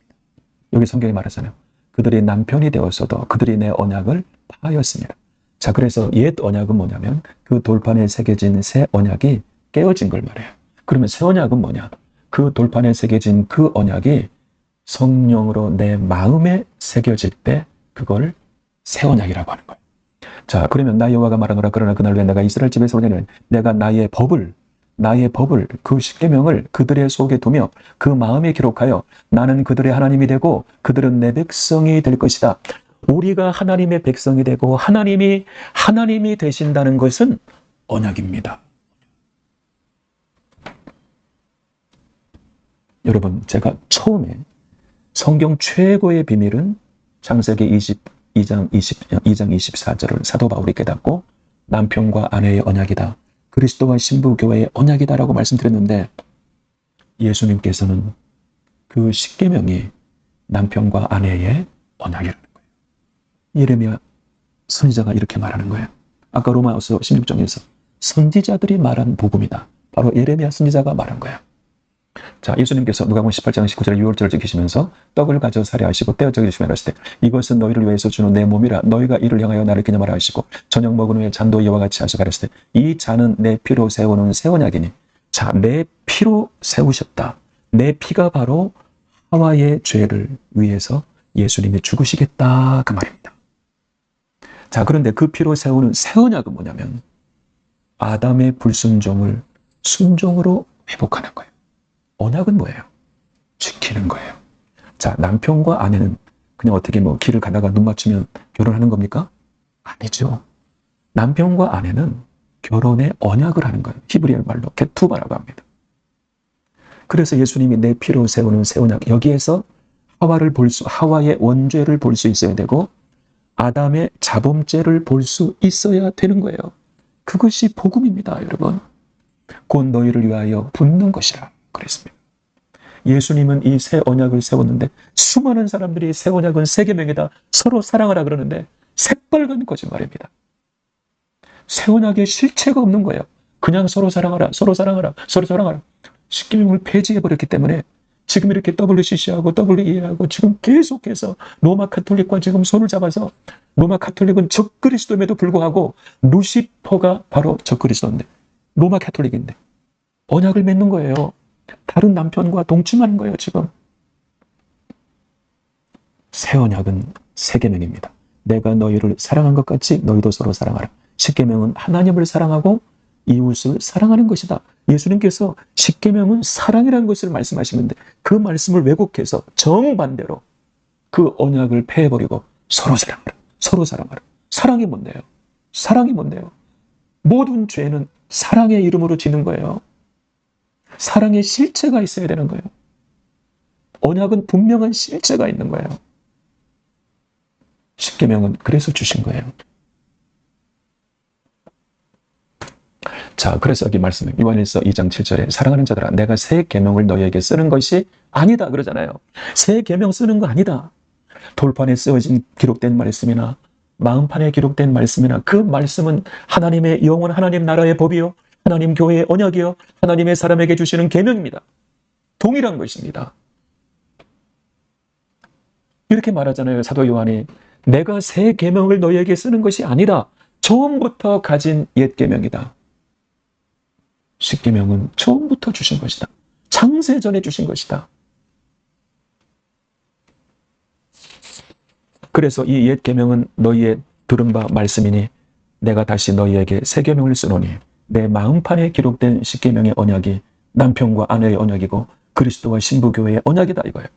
여기 성경이 말하잖아요. 그들이 남편이 되었어도 그들이 내 언약을 파하였습니다. 자, 그래서 옛 언약은 뭐냐면 그 돌판에 새겨진 새 언약이 깨어진 걸 말해요. 그러면 새 언약은 뭐냐? 그 돌판에 새겨진 그 언약이 성령으로 내 마음에 새겨질 때 그걸 새 언약이라고 하는 거예요. 자, 그러면 나 여호와가 말하노라 그러나 그날 후에 내가 이스라엘 집에서 오냐면 내가 나의 법을 그 십계명을 그들의 속에 두며 그 마음에 기록하여 나는 그들의 하나님이 되고 그들은 내 백성이 될 것이다. 우리가 하나님의 백성이 되고 하나님이 되신다는 것은 언약입니다. 여러분, 제가 처음에 성경 최고의 비밀은 창세기 2장 24절을 사도 바울이 깨닫고 남편과 아내의 언약이다. 그리스도와 신부 교회의 언약이다라고 말씀드렸는데 예수님께서는 그 십계명이 남편과 아내의 언약이라는 거예요. 예레미야 선지자가 이렇게 말하는 거예요. 아까 로마서 16장에서 선지자들이 말한 복음이다. 바로 예레미야 선지자가 말한 거예요. 자, 예수님께서 누가복음 18장 19절에 유월절을 지키시면서 떡을 가져 살해하시고 떼어 저기시며 하시되 이것은 너희를 위해서 주는 내 몸이라 너희가 이를 향하여 나를 기념하라 하시고 저녁 먹은 후에 잔도 이와 같이 하시고 가르시되 이 잔은 내 피로 세우는 새 언약이니. 자, 내 피로 세우셨다. 내 피가 바로 하와의 죄를 위해서 예수님이 죽으시겠다 그 말입니다. 자, 그런데 그 피로 세우는 새 언약은 뭐냐면 아담의 불순종을 순종으로 회복하는 거예요. 언약은 뭐예요? 지키는 거예요. 자, 남편과 아내는 그냥 어떻게 뭐 길을 가다가 눈 맞추면 결혼하는 겁니까? 아니죠. 남편과 아내는 결혼의 언약을 하는 거예요. 히브리어 말로 케투바라고 합니다. 그래서 예수님이 내 피로 세우는 새 언약, 여기에서 하와의 원죄를 볼 수 있어야 되고 아담의 자범죄를 볼 수 있어야 되는 거예요. 그것이 복음입니다, 여러분. 곧 너희를 위하여 붙는 것이라 그랬습니다. 예수님은 이 새 언약을 세웠는데 수많은 사람들이 새 언약은 새 계명이다, 서로 사랑하라 그러는데 새빨간 거짓말입니다. 새 언약에 실체가 없는 거예요. 그냥 서로 사랑하라, 서로 사랑하라, 서로 사랑하라. 십계명을 폐지해버렸기 때문에 지금 이렇게 WCC하고 WEA하고 지금 계속해서 로마 카톨릭과 지금 손을 잡아서, 로마 카톨릭은 적그리스도임에도 불구하고 루시퍼가 바로 적그리스도인데 로마 카톨릭인데 언약을 맺는 거예요. 다른 남편과 동침하는 거예요, 지금. 새 언약은 새 계명입니다. 내가 너희를 사랑한 것 같이 너희도 서로 사랑하라. 십계명은 하나님을 사랑하고 이웃을 사랑하는 것이다. 예수님께서 십계명은 사랑이라는 것을 말씀하시는데 그 말씀을 왜곡해서 정반대로 그 언약을 폐해버리고 서로 사랑하라, 서로 사랑하라. 사랑이 뭔데요? 사랑이 뭔데요? 모든 죄는 사랑의 이름으로 지는 거예요. 사랑의 실체가 있어야 되는 거예요. 언약은 분명한 실체가 있는 거예요. 십계명은 그래서 주신 거예요. 자, 그래서 여기 말씀에 요한일서 2장 7절에 사랑하는 자들아 내가 새 계명을 너희에게 쓰는 것이 아니다 그러잖아요. 새 계명 쓰는 거 아니다. 돌판에 쓰여진 기록된 말씀이나 마음판에 기록된 말씀이나 그 말씀은 하나님의 영원 하나님 나라의 법이요, 하나님 교회의 언약이요, 하나님의 사람에게 주시는 계명입니다. 동일한 것입니다. 이렇게 말하잖아요, 사도 요한이. 내가 새 계명을 너희에게 쓰는 것이 아니라 처음부터 가진 옛 계명이다. 십계명은 처음부터 주신 것이다. 창세전에 주신 것이다. 그래서 이 옛 계명은 너희의 들은 바 말씀이니 내가 다시 너희에게 새 계명을 쓰노니 내 마음판에 기록된 십계명의 언약이 남편과 아내의 언약이고 그리스도와 신부교회의 언약이다 이거예요.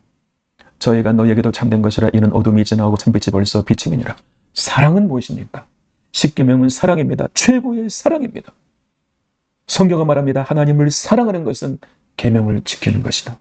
저희가 너희에게도 참된 것이라 이는 어둠이 지나고 참빛이 벌써 비침이니라. 사랑은 무엇입니까? 십계명은 사랑입니다. 최고의 사랑입니다. 성경은 말합니다. 하나님을 사랑하는 것은 계명을 지키는 것이다.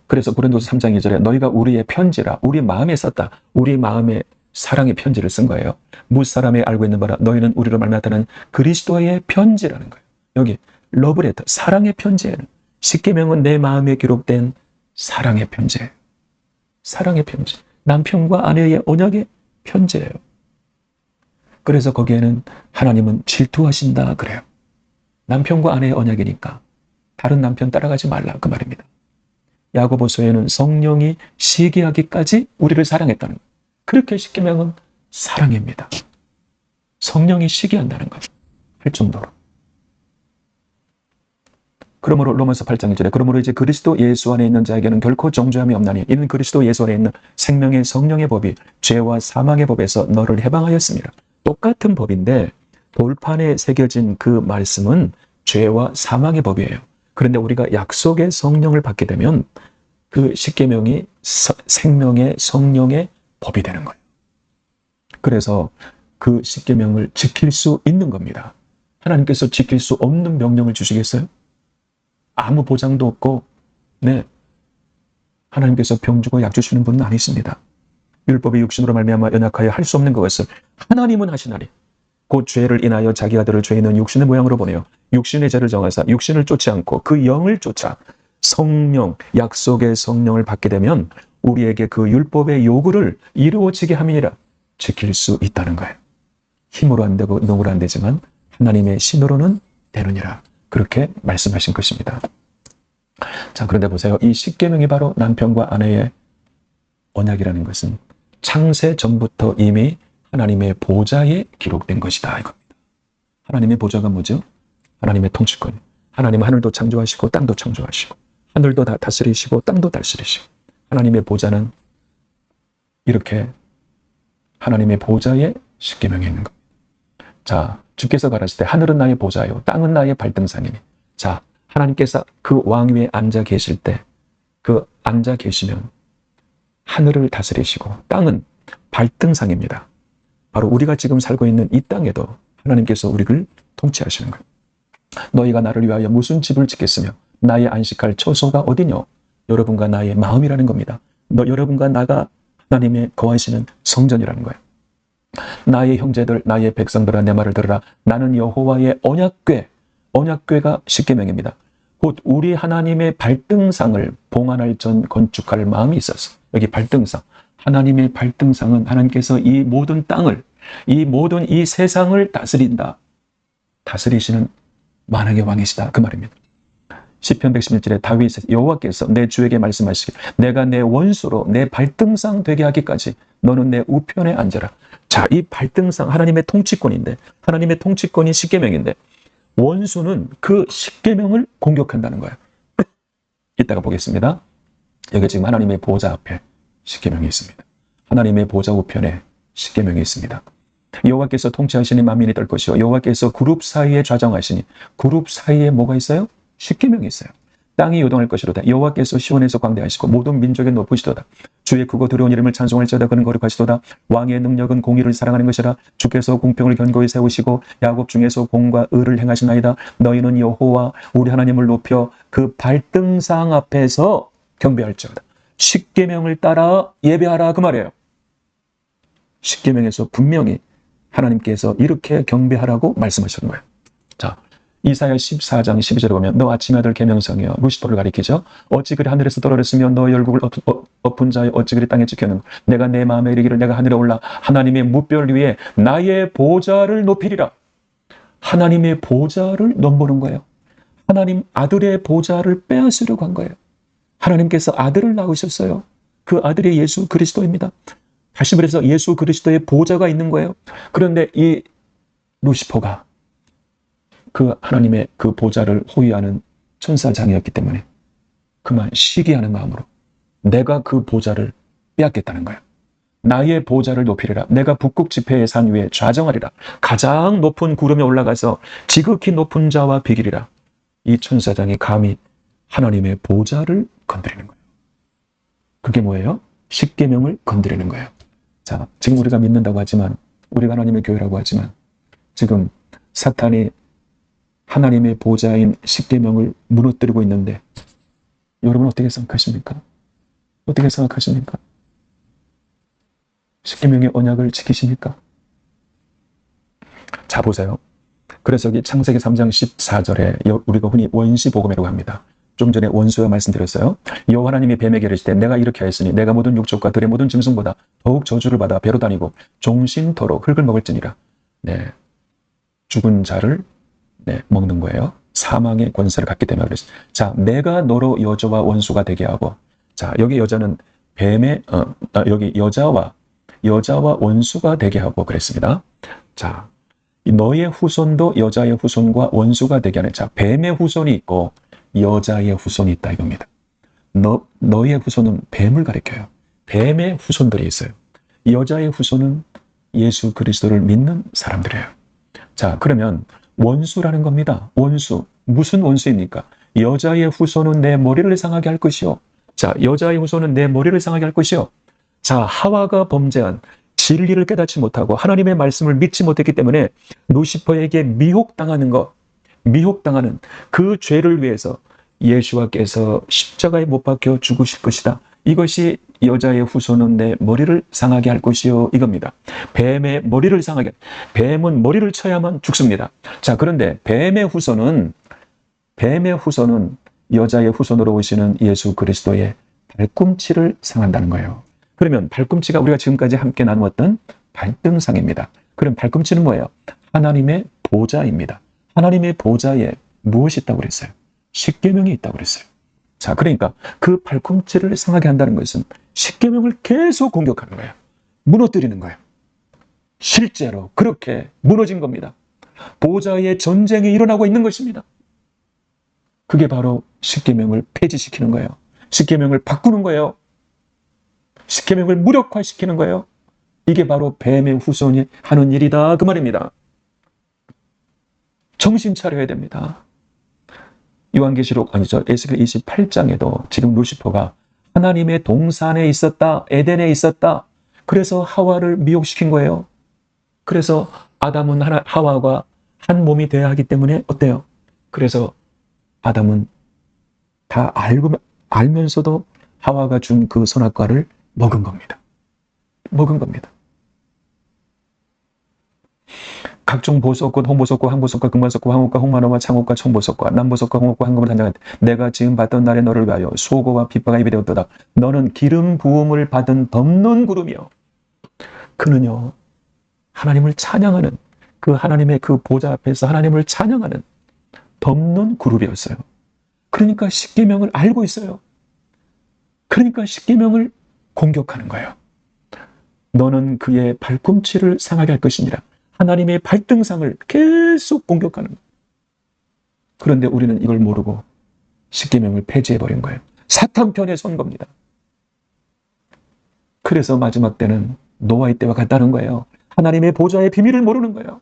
그래서 고린도서 3장 2절에 너희가 우리의 편지라, 우리 마음에 썼다. 우리 마음에 사랑의 편지를 쓴 거예요. 무사람이 알고 있는 바라 너희는 우리로 말미암는 그리스도의 편지라는 거예요. 여기 러브레터, 사랑의 편지에는 십계명은 내 마음에 기록된 사랑의 편지예요. 사랑의 편지. 남편과 아내의 언약의 편지예요. 그래서 거기에는 하나님은 질투하신다 그래요. 남편과 아내의 언약이니까 다른 남편 따라가지 말라 그 말입니다. 야고보서에는 성령이 시기하기까지 우리를 사랑했다는 거예요. 그렇게 십계명은 사랑입니다. 성령이 시기한다는 거예요. 할 정도로. 그러므로 로마서 8장 1절에 그러므로 이제 그리스도 예수 안에 있는 자에게는 결코 정죄함이 없나니 이는 그리스도 예수 안에 있는 생명의 성령의 법이 죄와 사망의 법에서 너를 해방하였습니다. 똑같은 법인데 돌판에 새겨진 그 말씀은 죄와 사망의 법이에요. 그런데 우리가 약속의 성령을 받게 되면 그 십계명이 생명의 성령의 법이 되는 거예요. 그래서 그 십계명을 지킬 수 있는 겁니다. 하나님께서 지킬 수 없는 명령을 주시겠어요? 아무 보장도 없고, 네, 하나님께서 병 주고 약 주시는 분은 아니십니다. 율법이 육신으로 말미암아 연약하여 할 수 없는 것을 하나님은 하시나니 곧 죄를 인하여 자기 아들을 죄 있는 육신의 모양으로 보내어 육신의 죄를 정하사 육신을 쫓지 않고 그 영을 쫓아 성령, 약속의 성령을 받게 되면 우리에게 그 율법의 요구를 이루어지게 함이니라. 지킬 수 있다는 거예요. 힘으로 안 되고 능으로 안 되지만 하나님의 신으로는 되느니라. 그렇게 말씀하신 것입니다. 자, 그런데 보세요. 이 십계명이 바로 남편과 아내의 언약이라는 것은 창세 전부터 이미 하나님의 보좌에 기록된 것이다 이겁니다. 하나님의 보좌가 뭐죠? 하나님의 통치권. 하나님은 하늘도 창조하시고 땅도 창조하시고 하늘도 다 다스리시고 땅도 다스리시고 하나님의 보좌는 이렇게 하나님의 보좌에 십계명이 있는 겁니다. 자, 주께서 가라실 때 하늘은 나의 보좌요 땅은 나의 발등상이니. 자, 하나님께서 그 왕위에 앉아 계실 때 그 앉아 계시면 하늘을 다스리시고 땅은 발등상입니다. 바로 우리가 지금 살고 있는 이 땅에도 하나님께서 우리를 통치하시는 거예요. 너희가 나를 위하여 무슨 집을 짓겠으며 나의 안식할 처소가 어디뇨? 여러분과 나의 마음이라는 겁니다. 여러분과 나가 하나님의 거하시는 성전이라는 거예요. 나의 형제들, 나의 백성들아 내 말을 들으라. 나는 여호와의 언약궤가 십계명입니다. 곧 우리 하나님의 발등상을 봉안할 전 건축할 마음이 있었어. 여기 발등상. 하나님의 발등상은 하나님께서 이 모든 땅을, 이 모든 이 세상을 다스리시는 만왕의 왕이시다. 그 말입니다. 시편 111절에 다윗이 여호와께서 내 주에게 말씀하시길 내가 내 원수로 내 발등상 되게 하기까지 너는 내 우편에 앉아라. 자, 이 발등상 하나님의 통치권인데 하나님의 통치권이 십계명인데 원수는 그 십계명을 공격한다는 거예요. 이따가 보겠습니다. 여기 지금 하나님의 보좌 앞에 십계명이 있습니다. 하나님의 보좌 우편에 십계명이 있습니다. 여호와께서 통치하시니 만민이 떨 것이요 여호와께서 그룹 사이에 좌정하시니 그룹 사이에 뭐가 있어요? 십계명이 있어요. 땅이 요동할 것이로다. 여호와께서 시온에서 광대하시고 모든 민족에 높으시도다. 주의 크고 두려운 이름을 찬송할지어다. 그는 거룩하시도다. 왕의 능력은 공의를 사랑하는 것이라. 주께서 공평을 견고히 세우시고 야곱 중에서 공과 의를 행하시나이다. 너희는 여호와 우리 하나님을 높여 그 발등상 앞에서 경배할지어다. 십계명을 따라 예배하라 그 말이에요. 십계명에서 분명히 하나님께서 이렇게 경배하라고 말씀하시는 거예요. 자, 이사야 14장 12절에 보면 너 아침의 아들 계명성이여 루시퍼를 가리키죠. 어찌 그리 하늘에서 떨어졌으며 너의 얼굴을 엎은 자여 어찌 그리 땅에 지켰는가. 내가 내 마음에 이르기를 내가 하늘에 올라 하나님의 무별 위에 나의 보좌를 높이리라. 하나님의 보좌를 넘보는 거예요. 하나님 아들의 보좌를 빼앗으려고 한 거예요. 하나님께서 아들을 낳으셨어요. 그 아들이 예수 그리스도입니다. 다시 말해서 예수 그리스도의 보좌가 있는 거예요. 그런데 이 루시퍼가 그 하나님의 그 보좌를 호위하는 천사장이었기 때문에 그만 시기하는 마음으로 내가 그 보좌를 빼앗겠다는 거예요. 나의 보좌를 높이리라. 내가 북극 지폐의 산 위에 좌정하리라. 가장 높은 구름에 올라가서 지극히 높은 자와 비기리라. 이 천사장이 감히 하나님의 보좌를 건드리는 거예요. 그게 뭐예요? 십계명을 건드리는 거예요. 자, 지금 우리가 믿는다고 하지만 우리가 하나님의 교회라고 하지만 지금 사탄이 하나님의 보좌인 십계명을 무너뜨리고 있는데 여러분 어떻게 생각하십니까? 어떻게 생각하십니까? 십계명의 언약을 지키십니까? 자, 보세요. 그래서 여기 창세기 3장 14절에 우리가 흔히 원시복음이라고 합니다. 좀 전에 원수와 말씀드렸어요. 여호와 하나님이 뱀에게 이르시되 내가 이렇게 하였으니 내가 모든 육족과 들의 모든 짐승보다 더욱 저주를 받아 배로 다니고 종신토록 흙을 먹을지니라. 네, 죽은 자를 먹는 거예요. 사망의 권세를 갖기 때문에 그랬어요. 자, 내가 너로 여자와 원수가 되게 하고, 자, 여기 여자는 여기 여자와 원수가 되게 하고 그랬습니다. 자, 너의 후손도 여자의 후손과 원수가 되게 하는. 자, 뱀의 후손이 있고 여자의 후손이 있다 이겁니다. 너의 후손은 뱀을 가리켜요. 뱀의 후손들이 있어요. 여자의 후손은 예수 그리스도를 믿는 사람들이에요. 자, 그러면 원수라는 겁니다. 원수. 무슨 원수입니까? 여자의 후손은 내 머리를 상하게 할 것이요. 자, 여자의 후손은 내 머리를 상하게 할 것이요. 자, 하와가 범죄한 진리를 깨닫지 못하고 하나님의 말씀을 믿지 못했기 때문에 루시퍼에게 미혹당하는 그 죄를 위해서 예수와께서 십자가에 못 박혀 죽으실 것이다. 이것이 여자의 후손은 내 머리를 상하게 할 것이요 이겁니다. 뱀의 머리를 상하게. 뱀은 머리를 쳐야만 죽습니다. 자, 그런데 뱀의 후손은 여자의 후손으로 오시는 예수 그리스도의 발꿈치를 상한다는 거예요. 그러면 발꿈치가 우리가 지금까지 함께 나누었던 발등상입니다. 그럼 발꿈치는 뭐예요? 하나님의 보좌입니다. 하나님의 보좌에 무엇이 있다고 그랬어요? 십계명이 있다고 그랬어요. 자, 그러니까 그 발꿈치를 상하게 한다는 것은 십계명을 계속 공격하는 거예요. 무너뜨리는 거예요. 실제로 그렇게 무너진 겁니다. 보좌의 전쟁이 일어나고 있는 것입니다. 그게 바로 십계명을 폐지시키는 거예요. 십계명을 바꾸는 거예요. 십계명을 무력화시키는 거예요. 이게 바로 뱀의 후손이 하는 일이다 그 말입니다. 정신 차려야 됩니다. 요한계시록 에스겔 28장에도 지금 루시퍼가 하나님의 동산에 있었다, 에덴에 있었다. 그래서 하와를 미혹시킨 거예요. 그래서 아담은 하와가 한 몸이 되어야 하기 때문에 어때요? 그래서 아담은 다 알면서도 하와가 준 그 선악과를 먹은 겁니다. 먹은 겁니다. 각종 보석꽃, 홍보석꽃, 황보석꽃, 금보석꽃, 황옥과 홍만호와 창옥과 청보석과 남보석과 홍옥과 황금을 단장한 내가 지금 받던 날에 너를 위하여 수고와 빗바가 입이 되었도다. 너는 기름 부음을 받은 덮는 구름이요. 그는요 하나님을 찬양하는 그 하나님의 그 보좌 앞에서 하나님을 찬양하는 덮는 그룹이었어요. 그러니까 십계명을 알고 있어요. 그러니까 십계명을 공격하는 거예요. 너는 그의 발꿈치를 상하게 할 것이니라. 하나님의 발등상을 계속 공격하는 거예요. 그런데 우리는 이걸 모르고 십계명을 폐지해버린 거예요. 사탄 편에 선 겁니다. 그래서 마지막 때는 노아의 때와 같다는 거예요. 하나님의 보좌의 비밀을 모르는 거예요.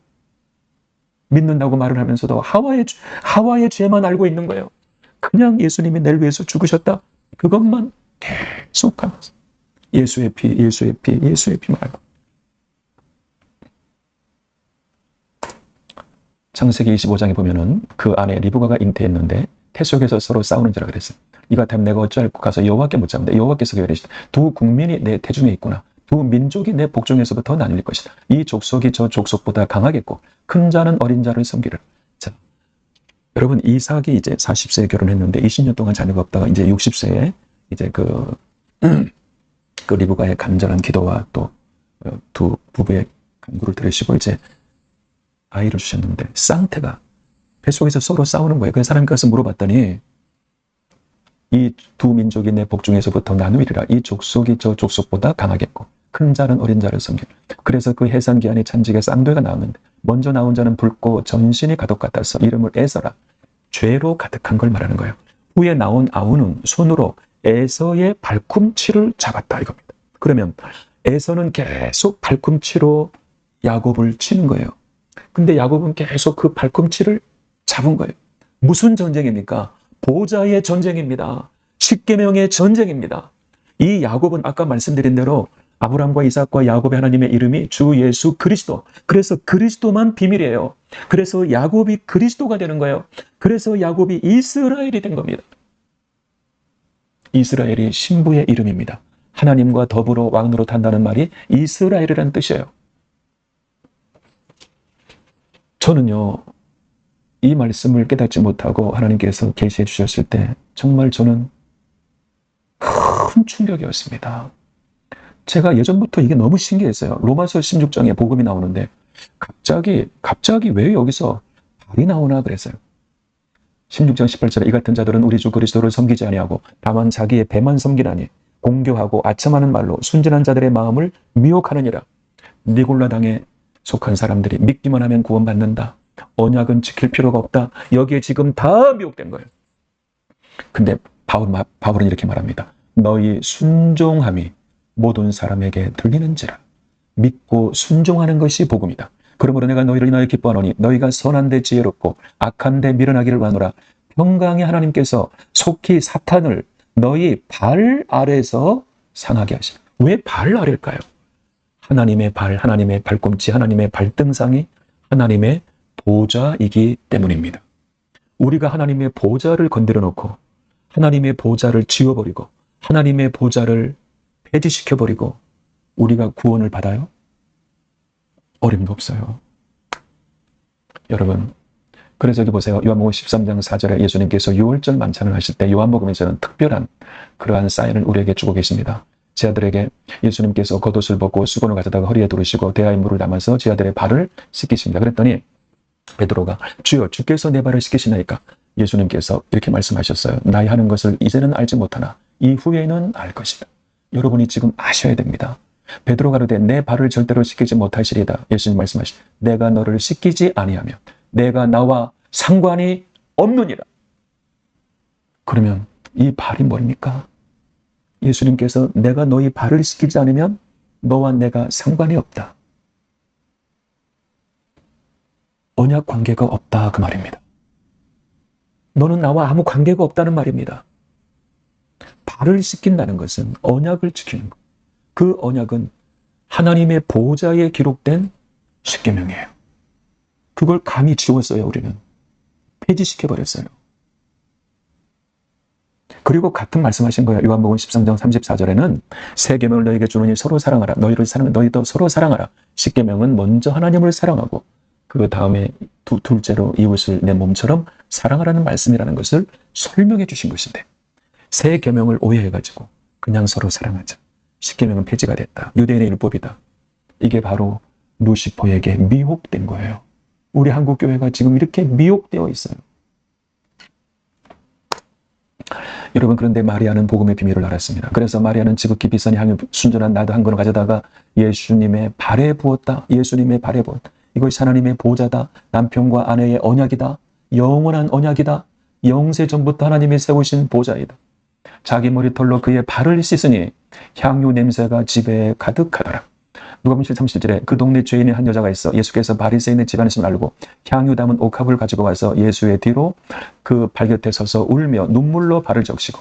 믿는다고 말을 하면서도 하와의 죄만 알고 있는 거예요. 그냥 예수님이 날 위해서 죽으셨다. 그것만 계속하면서 예수의 피, 예수의 피, 예수의 피 말고. 창세기 25장에 보면은 그 안에 리브가가 잉태했는데 태 속에서 서로 싸우는 자라 그랬어요. 이 같으면 내가 어찌할꼬 가서 여호와께 묻자는데 여호와께서 이르시되 두 국민이 내 태중에 있구나. 두 민족이 내 복중에서부터 나뉠 것이다. 이 족속이 저 족속보다 강하겠고 큰 자는 어린 자를 섬기를. 자, 여러분 이삭이 이제 40세에 결혼했는데 20년 동안 자녀가 없다가 이제 60세에 이제 그 리브가의 간절한 기도와 또 두 부부의 간구를 들으시고 이제 아이를 주셨는데 쌍태가 뱃속에서 서로 싸우는 거예요. 그래서 하나님께 가서 물어봤더니 이 두 민족이 내 복중에서부터 나누리라. 이 족속이 저 족속보다 강하겠고 큰 자는 어린 자를 섬기라. 그래서 그 해산기한의 찬직에 쌍둥이가 나왔는데 먼저 나온 자는 붉고 전신이 가독 같아서 이름을 에서라. 죄로 가득한 걸 말하는 거예요. 후에 나온 아우는 손으로 에서의 발꿈치를 잡았다 이겁니다. 그러면 에서는 계속 발꿈치로 야곱을 치는 거예요. 근데 야곱은 계속 그 발꿈치를 잡은 거예요. 무슨 전쟁입니까? 보좌의 전쟁입니다. 십계명의 전쟁입니다. 이 야곱은 아까 말씀드린 대로 아브라함과 이삭과 야곱의 하나님의 이름이 주 예수 그리스도. 그래서 그리스도만 비밀이에요. 그래서 야곱이 그리스도가 되는 거예요. 그래서 야곱이 이스라엘이 된 겁니다. 이스라엘이 신부의 이름입니다. 하나님과 더불어 왕으로 탄다는 말이 이스라엘이라는 뜻이에요. 저는요, 이 말씀을 깨닫지 못하고 하나님께서 계시해 주셨을 때 정말 저는 큰 충격이었습니다. 제가 예전부터 이게 너무 신기했어요. 로마서 16장에 복음이 나오는데 갑자기 왜 여기서 발이 나오나 그랬어요. 16장 18절에 이 같은 자들은 우리 주 그리스도를 섬기지 아니하고 다만 자기의 배만 섬기나니 공교하고 아첨하는 말로 순진한 자들의 마음을 미혹하느니라. 니골라 당에 속한 사람들이 믿기만 하면 구원받는다. 언약은 지킬 필요가 없다. 여기에 지금 다 미혹된 거예요. 근데 바울은 이렇게 말합니다. 너희 순종함이 모든 사람에게 들리는지라. 믿고 순종하는 것이 복음이다. 그러므로 내가 너희를 인하여 기뻐하노니 너희가 선한 데 지혜롭고 악한 데 미련하기를 원하노라. 평강의 하나님께서 속히 사탄을 너희 발 아래서 상하게 하시라. 왜 발 아래일까요? 하나님의 발, 하나님의 발꿈치, 하나님의 발등상이 하나님의 보좌이기 때문입니다. 우리가 하나님의 보좌를 건드려 놓고 하나님의 보좌를 지워버리고 하나님의 보좌를 폐지시켜버리고 우리가 구원을 받아요? 어림도 없어요. 여러분, 그래서 여기 보세요. 요한복음 13장 4절에 예수님께서 유월절 만찬을 하실 때 요한복음에서는 특별한 그러한 사인을 우리에게 주고 계십니다. 제 아들에게 예수님께서 겉옷을 벗고 수건을 가져다가 허리에 두르시고 대야에 물을 담아서 제 아들의 발을 씻기십니다. 그랬더니 베드로가 주여 주께서 내 발을 씻기시나이까? 예수님께서 이렇게 말씀하셨어요. 나의 하는 것을 이제는 알지 못하나 이후에는 알 것이다. 여러분이 지금 아셔야 됩니다. 베드로가 가로되 내 발을 절대로 씻기지 못하시리다. 예수님 말씀하시되 내가 너를 씻기지 아니하면 내가 나와 상관이 없느니라. 그러면 이 발이 뭡니까? 예수님께서 내가 너희 발을 씻기지 않으면 너와 내가 상관이 없다. 언약 관계가 없다 그 말입니다. 너는 나와 아무 관계가 없다는 말입니다. 발을 씻긴다는 것은 언약을 지키는 것. 그 언약은 하나님의 보좌에 기록된 십계명이에요. 그걸 감히 지웠어요. 우리는 폐지시켜버렸어요. 그리고 같은 말씀하신 거예요. 요한복음 13장 34절에는 새 계명을 너희에게 주노니 서로 사랑하라. 너희도 서로 사랑하라. 십계명은 먼저 하나님을 사랑하고 그 다음에 둘째로 이웃을 내 몸처럼 사랑하라는 말씀이라는 것을 설명해 주신 것인데, 새 계명을 오해해가지고 그냥 서로 사랑하자. 십계명은 폐지가 됐다. 유대인의 율법이다. 이게 바로 루시퍼에게 미혹된 거예요. 우리 한국 교회가 지금 이렇게 미혹되어 있어요. 여러분, 그런데 마리아는 복음의 비밀을 알았습니다. 그래서 마리아는 지극히 비싼 향유 순전한 나드 한 그릇 가져다가 예수님의 발에 부었다. 예수님의 발에 부었다. 이것이 하나님의 보좌다. 남편과 아내의 언약이다. 영원한 언약이다. 영세 전부터 하나님이 세우신 보좌이다. 자기 머리털로 그의 발을 씻으니 향유 냄새가 집에 가득하더라. 누가복음 7:37절에 그 동네 죄인의 한 여자가 있어 예수께서 바리새인의 집안이심을 알고 향유 담은 옥합을 가지고 와서 예수의 뒤로 그 발 곁에 서서 울며 눈물로 발을 적시고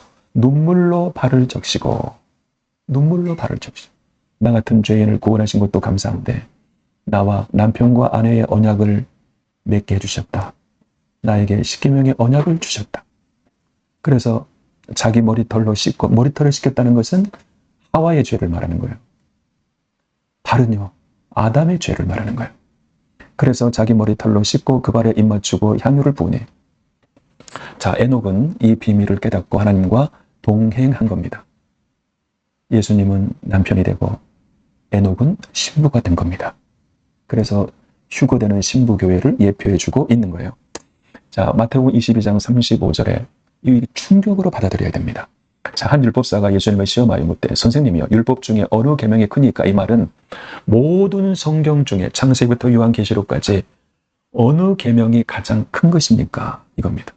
나 같은 죄인을 구원하신 것도 감사한데 나와 남편과 아내의 언약을 맺게 해주셨다. 나에게 십계명의 언약을 주셨다. 그래서 자기 머리털로 씻고, 머리털을 씻겼다는 것은 하와의 죄를 말하는 거예요. 발은요, 아담의 죄를 말하는 거예요. 그래서 자기 머리털로 씻고 그 발에 입 맞추고 향유를 부으니, 자, 에녹은 이 비밀을 깨닫고 하나님과 동행한 겁니다. 예수님은 남편이 되고 에녹은 신부가 된 겁니다. 그래서 휴거되는 신부교회를 예표해주고 있는 거예요. 자, 마태복음 22장 35절에 이 충격으로 받아들여야 됩니다. 자, 한 율법사가 예수님을 시험하여 묻되 선생님이여 율법 중에 어느 계명이 크니까? 이 말은 모든 성경 중에 창세기부터 요한계시록까지 어느 계명이 가장 큰 것입니까? 이겁니다.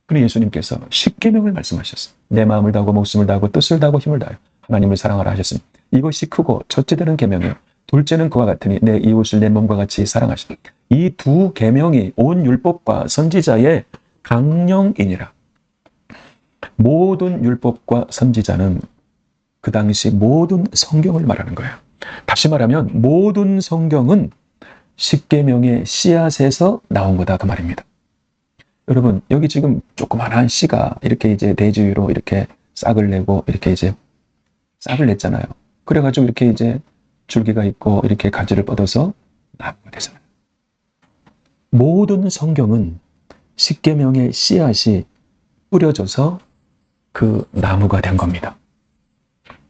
그런데 예수님께서 십계명을 말씀하셨어요. 내 마음을 다하고 목숨을 다하고 뜻을 다하고 힘을 다하여 하나님을 사랑하라 하셨습니다. 이것이 크고 첫째 되는 계명이요 둘째는 그와 같으니 내 이웃을 내 몸과 같이 사랑하시라. 이 두 계명이 온 율법과 선지자의 강령이니라. 모든 율법과 선지자는 그 당시 모든 성경을 말하는 거예요. 다시 말하면 모든 성경은 십계명의 씨앗에서 나온 거다 그 말입니다. 여러분, 여기 지금 조그만한 씨가 이렇게 이제 대지 위로 이렇게 싹을 내고 이렇게 이제 싹을 냈잖아요. 그래가지고 이렇게 이제 줄기가 있고 이렇게 가지를 뻗어서 나무가 되잖아요. 모든 성경은 십계명의 씨앗이 뿌려져서 그 나무가 된 겁니다.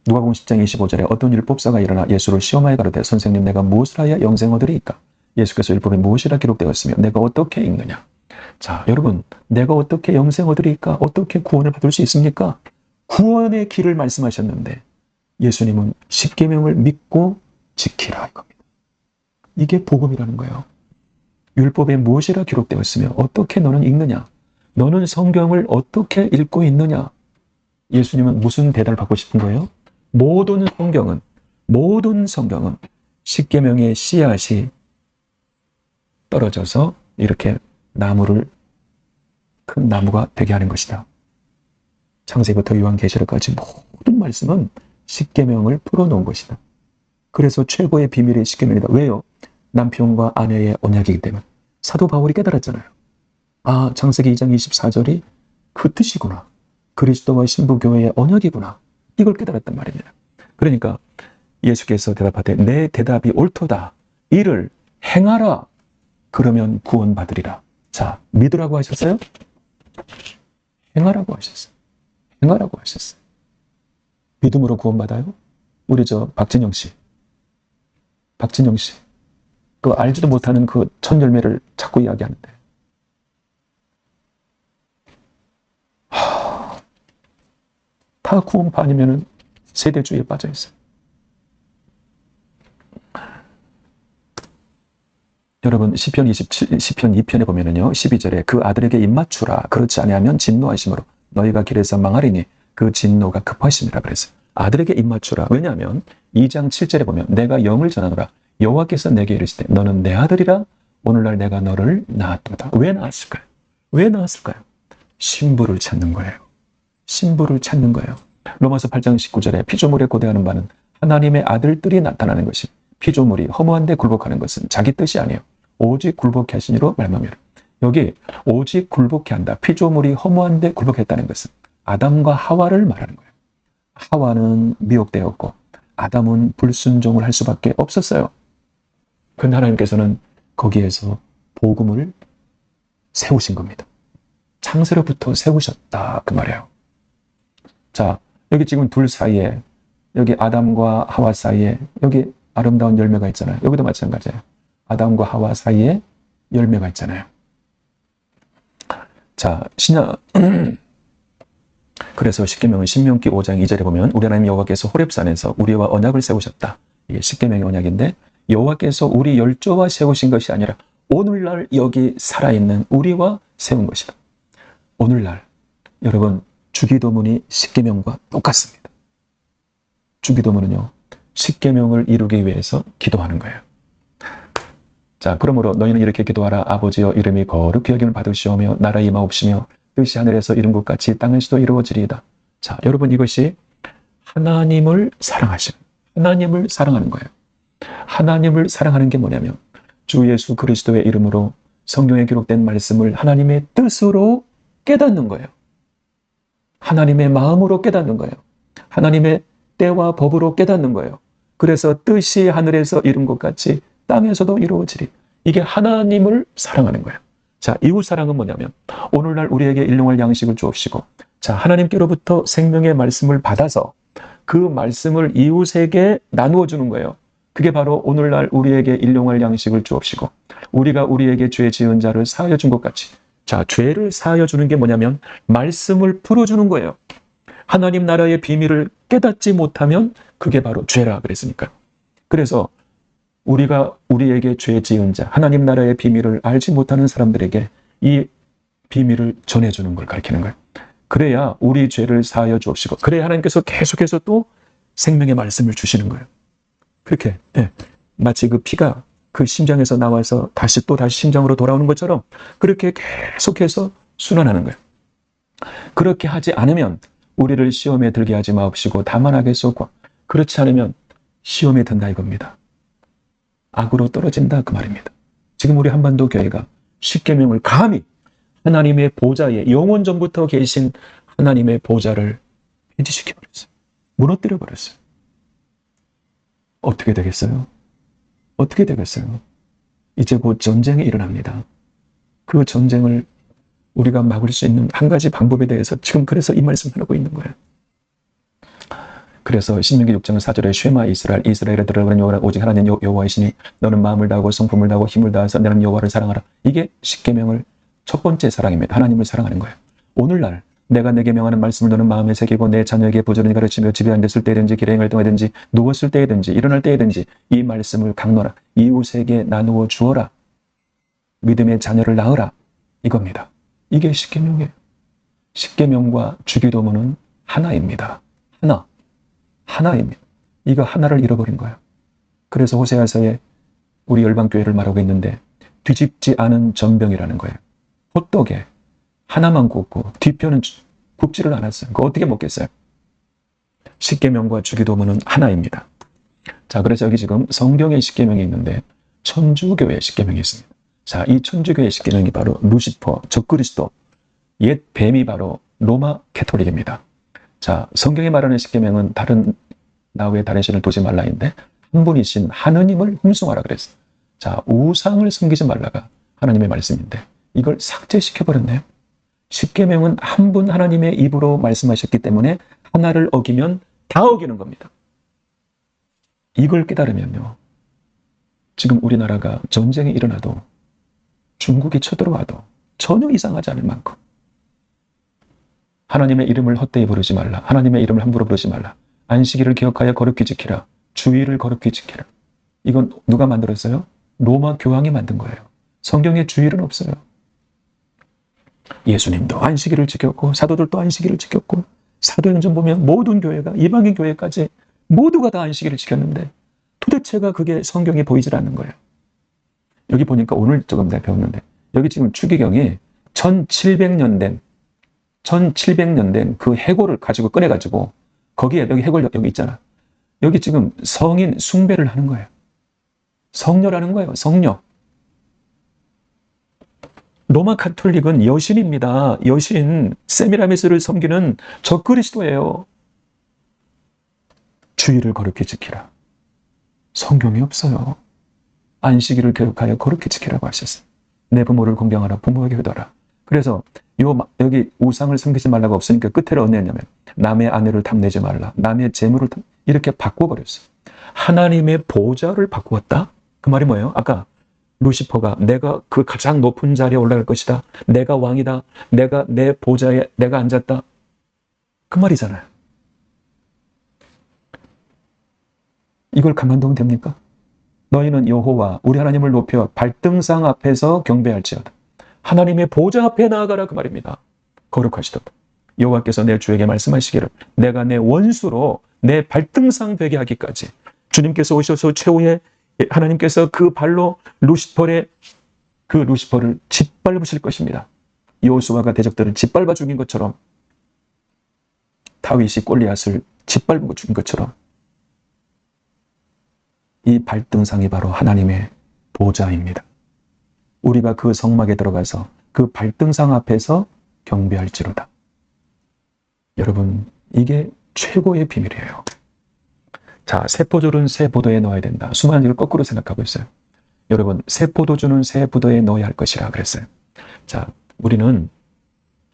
누가복음 10장 25절에 어떤 율법사가 일어나 예수를 시험하여 가로되 선생님 내가 무엇을 하여 영생 얻으리이까? 예수께서 율법에 무엇이라 기록되었으며 내가 어떻게 읽느냐? 자, 여러분, 내가 어떻게 영생 얻으리이까? 어떻게 구원을 받을 수 있습니까? 구원의 길을 말씀하셨는데 예수님은 십계명을 믿고 지키라 이겁니다. 이게 복음이라는 거예요. 율법에 무엇이라 기록되었으며 어떻게 너는 읽느냐? 너는 성경을 어떻게 읽고 있느냐? 예수님은 무슨 대답을 받고 싶은 거예요? 모든 성경은 십계명의 씨앗이 떨어져서 이렇게 큰 나무가 되게 하는 것이다. 창세기부터 요한계시록까지 모든 말씀은 십계명을 풀어놓은 것이다. 그래서 최고의 비밀이 십계명이다. 왜요? 남편과 아내의 언약이기 때문에. 사도 바울이 깨달았잖아요. 아, 창세기 2장 24절이 그 뜻이구나. 그리스도와 신부교회의 언약이구나. 이걸 깨달았단 말입니다. 그러니까 예수께서 대답하되 내 대답이 옳도다. 이를 행하라. 그러면 구원받으리라. 자, 믿으라고 하셨어요? 행하라고 하셨어요. 행하라고 하셨어요. 믿음으로 구원받아요? 우리 박진영 씨. 그 알지도 못하는 그 첫 열매를 자꾸 이야기하는데. 다 구원파 아니면은 세대주의에 빠져 있어요. 여러분, 시편 2편에 보면은요, 12절에 그 아들에게 입맞추라. 그렇지 아니하면 진노하심으로 너희가 길에서 망하리니 그 진노가 급하심이라 그랬어요. 아들에게 입맞추라. 왜냐하면 2장 7절에 보면 내가 영을 전하노라. 여호와께서 내게 이르시되 너는 내 아들이라. 오늘날 내가 너를 낳았도다. 왜 낳았을까요? 왜 낳았을까요? 신부를 찾는 거예요. 신부를 찾는 거예요. 로마서 8장 19절에 피조물에 고대하는 바는 하나님의 아들들이 나타나는 것이, 피조물이 허무한데 굴복하는 것은 자기 뜻이 아니에요. 오직 굴복케 하시니로 말하노라. 여기 오직 굴복케 한다. 피조물이 허무한데 굴복했다는 것은 아담과 하와를 말하는 거예요. 하와는 미혹되었고 아담은 불순종을 할 수밖에 없었어요. 그런데 하나님께서는 거기에서 복음을 세우신 겁니다. 창세로부터 세우셨다 그 말이에요. 자, 여기 지금 둘 사이에, 여기 아담과 하와 사이에 여기 아름다운 열매가 있잖아요. 여기도 마찬가지예요. 아담과 하와 사이에 열매가 있잖아요. 자, 그래서 십계명은 신명기 5장 2절에 보면 우리 하나님 여호와께서 호렙산에서 우리와 언약을 세우셨다. 이게 십계명의 언약인데, 여호와께서 우리 열조와 세우신 것이 아니라 오늘날 여기 살아있는 우리와 세운 것이다. 오늘날 여러분, 주기도문이 십계명과 똑같습니다. 주기도문은요, 십계명을 이루기 위해서 기도하는 거예요. 자, 그러므로 너희는 이렇게 기도하라. 아버지여, 이름이 거룩히 여김을 받으시오며 나라 임하옵시며 뜻이 하늘에서 이룬 것 같이 땅에서도 이루어지리이다. 자, 여러분, 이것이 하나님을 사랑하시는, 하나님을 사랑하는 거예요. 하나님을 사랑하는 게 뭐냐면 주 예수 그리스도의 이름으로 성경에 기록된 말씀을 하나님의 뜻으로 깨닫는 거예요. 하나님의 마음으로 깨닫는 거예요. 하나님의 때와 법으로 깨닫는 거예요. 그래서 뜻이 하늘에서 이룬 것 같이 땅에서도 이루어지리. 이게 하나님을 사랑하는 거예요. 자, 이웃사랑은 뭐냐면 오늘날 우리에게 일용할 양식을 주옵시고, 자, 하나님께로부터 생명의 말씀을 받아서 그 말씀을 이웃에게 나누어 주는 거예요. 그게 바로 오늘날 우리에게 일용할 양식을 주옵시고, 우리가 우리에게 죄 지은 자를 사하여 준 것 같이. 자, 죄를 사하여 주는 게 뭐냐면 말씀을 풀어주는 거예요. 하나님 나라의 비밀을 깨닫지 못하면 그게 바로 죄라 그랬으니까. 그래서 우리가 우리에게 죄 지은 자, 하나님 나라의 비밀을 알지 못하는 사람들에게 이 비밀을 전해주는 걸 가르치는 거예요. 그래야 우리 죄를 사하여 주옵시고, 그래야 하나님께서 계속해서 또 생명의 말씀을 주시는 거예요. 그렇게, 네. 마치 그 피가 그 심장에서 나와서 다시 심장으로 돌아오는 것처럼 그렇게 계속해서 순환하는 거예요. 그렇게 하지 않으면 우리를 시험에 들게 하지 마옵시고 다만 악에 쏘고, 그렇지 않으면 시험에 든다 이겁니다. 악으로 떨어진다 그 말입니다. 지금 우리 한반도 교회가 십계명을 감히 하나님의 보좌에, 영원 전부터 계신 하나님의 보좌를 폐지시켜버렸어요. 무너뜨려버렸어요. 어떻게 되겠어요? 어떻게 되겠어요? 이제 곧 전쟁이 일어납니다. 그 전쟁을 우리가 막을 수 있는 한 가지 방법에 대해서 지금 그래서 이 말씀을 하고 있는 거예요. 그래서 신명기 6장 4절에 쉐마 이스라엘에 들어가는 여호와 오직 하나님 여호와이시니 너는 마음을 다하고 성품을 다하고 힘을 다해서 나는 여호와를 사랑하라. 이게 십계명을 첫 번째 사랑입니다. 하나님을 사랑하는 거예요. 오늘날 내가 내게 명하는 말씀을 너는 마음에 새기고 내 자녀에게 부지런히 가르치며 집에 앉았을 때든지 길에 행할 때든지 누웠을 때든지 일어날 때든지 이 말씀을 강론하라. 이웃에게 나누어 주어라. 믿음의 자녀를 낳으라. 이겁니다. 이게 십계명이에요. 십계명과 주기도문은 하나입니다. 하나입니다. 이거 하나를 잃어버린 거예요. 그래서 호세아서에 우리 열방교회를 말하고 있는데 뒤집지 않은 전병이라는 거예요. 호떡에 하나만 굽고 뒤편은 굽지를 않았어요. 그거 어떻게 먹겠어요? 십계명과 주기도문은 하나입니다. 자, 그래서 여기 지금 성경의 십계명이 있는데 천주교의 십계명이 있습니다. 자, 이 천주교의 십계명이 바로 루시퍼, 적그리스도, 옛 뱀이 바로 로마 캐토릭입니다. 자, 성경이 말하는 십계명은 나 외에 다른 신을 두지 말라인데 한 분이신 하느님을 흠숭하라 그랬어요. 자, 우상을 섬기지 말라가 하나님의 말씀인데 이걸 삭제시켜버렸네요. 십계명은 한 분 하나님의 입으로 말씀하셨기 때문에 하나를 어기면 다 어기는 겁니다. 이걸 깨달으면요, 지금 우리나라가 전쟁이 일어나도 중국이 쳐들어와도 전혀 이상하지 않을 만큼 하나님의 이름을 헛되이 부르지 말라. 하나님의 이름을 함부로 부르지 말라. 안식일을 기억하여 거룩히 지키라. 주의를 거룩히 지키라. 이건 누가 만들었어요? 로마 교황이 만든 거예요. 성경에 주일은 없어요. 예수님도 안식일을 지켰고 사도들도 안식일을 지켰고 사도행전 보면 모든 교회가 이방인 교회까지 모두가 다 안식일을 지켰는데 도대체가 그게 성경에 보이질 않는 거예요. 여기 보니까 오늘 조금 내가 배웠는데 여기 지금 추기경이 1700년 된 그 해골을 가지고 꺼내가지고 거기에 여기 해골 여기 있잖아. 여기 지금 성인 숭배를 하는 거예요. 성녀라는 거예요. 성녀. 로마 카톨릭은 여신입니다. 여신 세미라미스를 섬기는 적그리스도예요. 주의를 거룩히 지키라. 성경이 없어요. 안식일을 교육하여 거룩히 지키라고 하셨어요. 내 부모를 공경하라. 부모에게 효도하라. 그래서 여기 우상을 섬기지 말라고 없으니까 끝에를 어떻게 했냐면 남의 아내를 탐내지 말라. 남의 재물을 이렇게 바꿔버렸어요. 하나님의 보좌를 바꾸었다? 그 말이 뭐예요? 아까 루시퍼가 내가 그 가장 높은 자리에 올라갈 것이다. 내가 왕이다. 내가 내 보좌에 내가 앉았다. 그 말이잖아요. 이걸 가만두면 됩니까? 너희는 여호와 우리 하나님을 높여 발등상 앞에서 경배할지어다. 하나님의 보좌 앞에 나아가라 그 말입니다. 거룩하시도다. 여호와께서 내 주에게 말씀하시기를 내가 내 원수로 내 발등상 되게 하기까지 주님께서 오셔서 최후에 하나님께서 그 발로 루시퍼를 짓밟으실 것입니다. 여호수아가 대적들을 짓밟아 죽인 것처럼 다윗이 골리앗을 짓밟고 죽인 것처럼 이 발등상이 바로 하나님의 보좌입니다. 우리가 그 성막에 들어가서 그 발등상 앞에서 경배할지로다. 여러분, 이게 최고의 비밀이에요. 자, 새 포도주는 새 부도에 넣어야 된다. 수많은 일을 거꾸로 생각하고 있어요. 여러분, 새 포도주는 새 부도에 넣어야 할 것이라 그랬어요. 자, 우리는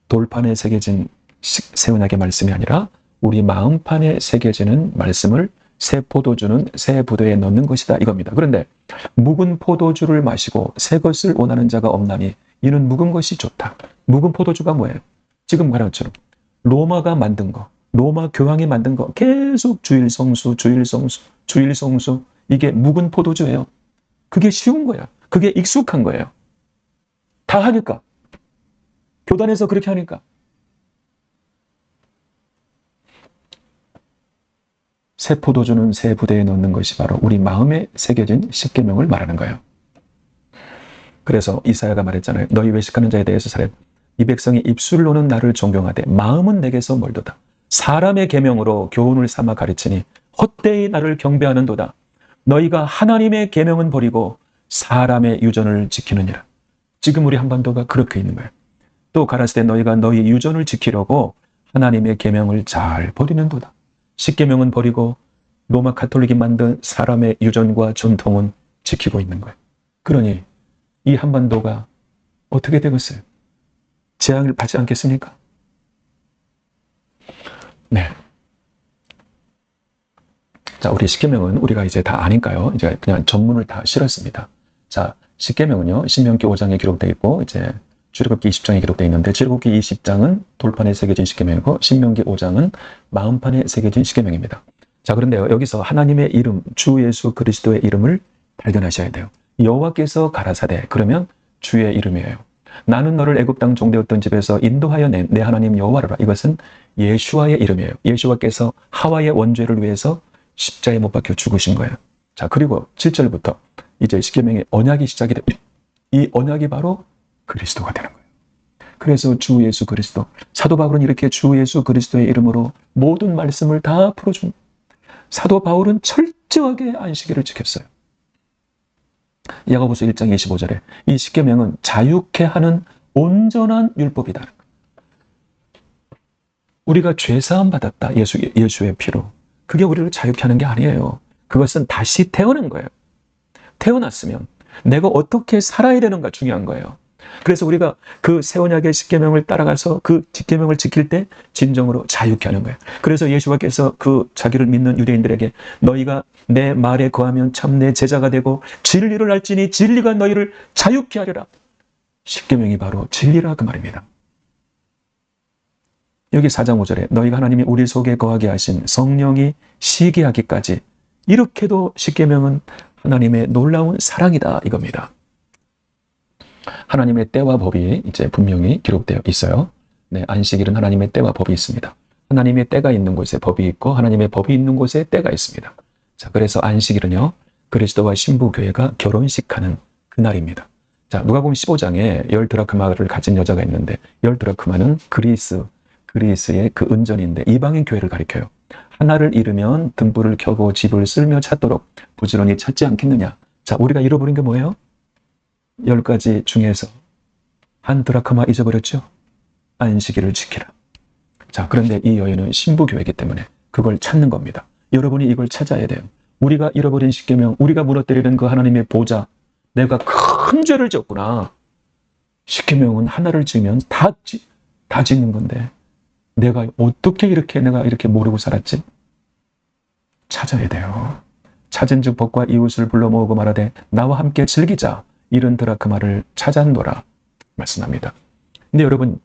돌판에 새겨진 새 언약의 말씀이 아니라 우리 마음판에 새겨지는 말씀을 새 포도주는 새 부도에 넣는 것이다 이겁니다. 그런데 묵은 포도주를 마시고 새 것을 원하는 자가 없나니 이는 묵은 것이 좋다. 묵은 포도주가 뭐예요? 지금 말한 것처럼 로마가 만든 거, 로마 교황이 만든 거 계속 주일성수 이게 묵은 포도주예요. 그게 쉬운 거야. 그게 익숙한 거예요. 다 하니까. 교단에서 그렇게 하니까. 새 포도주는 새 부대에 넣는 것이 바로 우리 마음에 새겨진 십계명을 말하는 거예요. 그래서 이사야가 말했잖아요. 너희 외식하는 자에 대해서 사례. 이 백성이 입술로는 나를 존경하되 마음은 내게서 멀도다. 사람의 계명으로 교훈을 삼아 가르치니 헛되이 나를 경배하는도다. 너희가 하나님의 계명은 버리고 사람의 유전을 지키느니라. 지금 우리 한반도가 그렇게 있는 거예요. 또 가라사대 너희가 너희 유전을 지키려고 하나님의 계명을 잘 버리는도다. 십계명은 버리고 로마 가톨릭이 만든 사람의 유전과 전통은 지키고 있는 거예요. 그러니 이 한반도가 어떻게 되겠어요? 재앙을 받지 않겠습니까? 네. 자, 우리 십계명은 우리가 이제 다 아니까요. 이제 그냥 전문을 다 실었습니다. 자, 십계명은요, 신명기 5장에 기록되어 있고, 이제 출애굽기 20장에 기록되어 있는데, 출애굽기 20장은 돌판에 새겨진 십계명이고, 신명기 5장은 마음판에 새겨진 십계명입니다. 자, 그런데요, 여기서 하나님의 이름, 주 예수 그리스도의 이름을 발견하셔야 돼요. 여호와께서 가라사대, 그러면 주의 이름이에요. 나는 너를 애굽 땅 종되었던 집에서 인도하여 낸 내 하나님 여호와라. 이것은 예수와의 이름이에요. 예수와께서 하와의 원죄를 위해서 십자에 못 박혀 죽으신 거예요. 자, 그리고 7절부터 이제 십계명의 언약이 시작이 됩니다. 이 언약이 바로 그리스도가 되는 거예요. 그래서 주 예수 그리스도, 사도 바울은 이렇게 주 예수 그리스도의 이름으로 모든 말씀을 다 풀어줍니다. 사도 바울은 철저하게 안식일을 지켰어요. 야고보서 1장 25절에 이 십계명은 자유케 하는 온전한 율법이다. 우리가 죄사함 받았다. 예수의 피로. 그게 우리를 자유케 하는 게 아니에요. 그것은 다시 태어난 거예요. 태어났으면 내가 어떻게 살아야 되는가 중요한 거예요. 그래서 우리가 그 새 언약의 십계명을 따라가서 그 십계명을 지킬 때 진정으로 자유케 하는 거예요. 그래서 예수께서 그 자기를 믿는 유대인들에게 너희가 내 말에 거하면 참 내 제자가 되고 진리를 알지니 진리가 너희를 자유케 하리라. 십계명이 바로 진리라 그 말입니다. 여기 4장 5절에 너희가 하나님이 우리 속에 거하게 하신 성령이 시게 하기까지 이렇게도 십계명은 하나님의 놀라운 사랑이다 이겁니다. 하나님의 때와 법이 이제 분명히 기록되어 있어요. 네, 안식일은 하나님의 때와 법이 있습니다. 하나님의 때가 있는 곳에 법이 있고 하나님의 법이 있는 곳에 때가 있습니다. 자, 그래서 안식일은요, 그리스도와 신부교회가 결혼식하는 그날입니다. 자, 누가복음 15장에 10드라크마를 가진 여자가 있는데 10드라크마는 그리스의 그 은전인데 이방인 교회를 가리켜요. 하나를 잃으면 등불을 켜고 집을 쓸며 찾도록 부지런히 찾지 않겠느냐. 자, 우리가 잃어버린 게 뭐예요? 10가지 중에서 한 드라크마 잊어버렸죠? 안식일을 지키라. 자, 그런데 이 여인은 신부교회이기 때문에 그걸 찾는 겁니다. 여러분이 이걸 찾아야 돼요. 우리가 잃어버린 십계명, 우리가 무너뜨리는 그 하나님의 보좌, 내가 큰 죄를 지었구나. 십계명은 하나를 지으면 다 짓는 건데 내가 어떻게 내가 이렇게 모르고 살았지? 찾아야 돼요. 찾은즉 법과 이웃을 불러 모으고 말하되 나와 함께 즐기자. 이런 드라크마를 찾았노라 말씀합니다. 근데 여러분,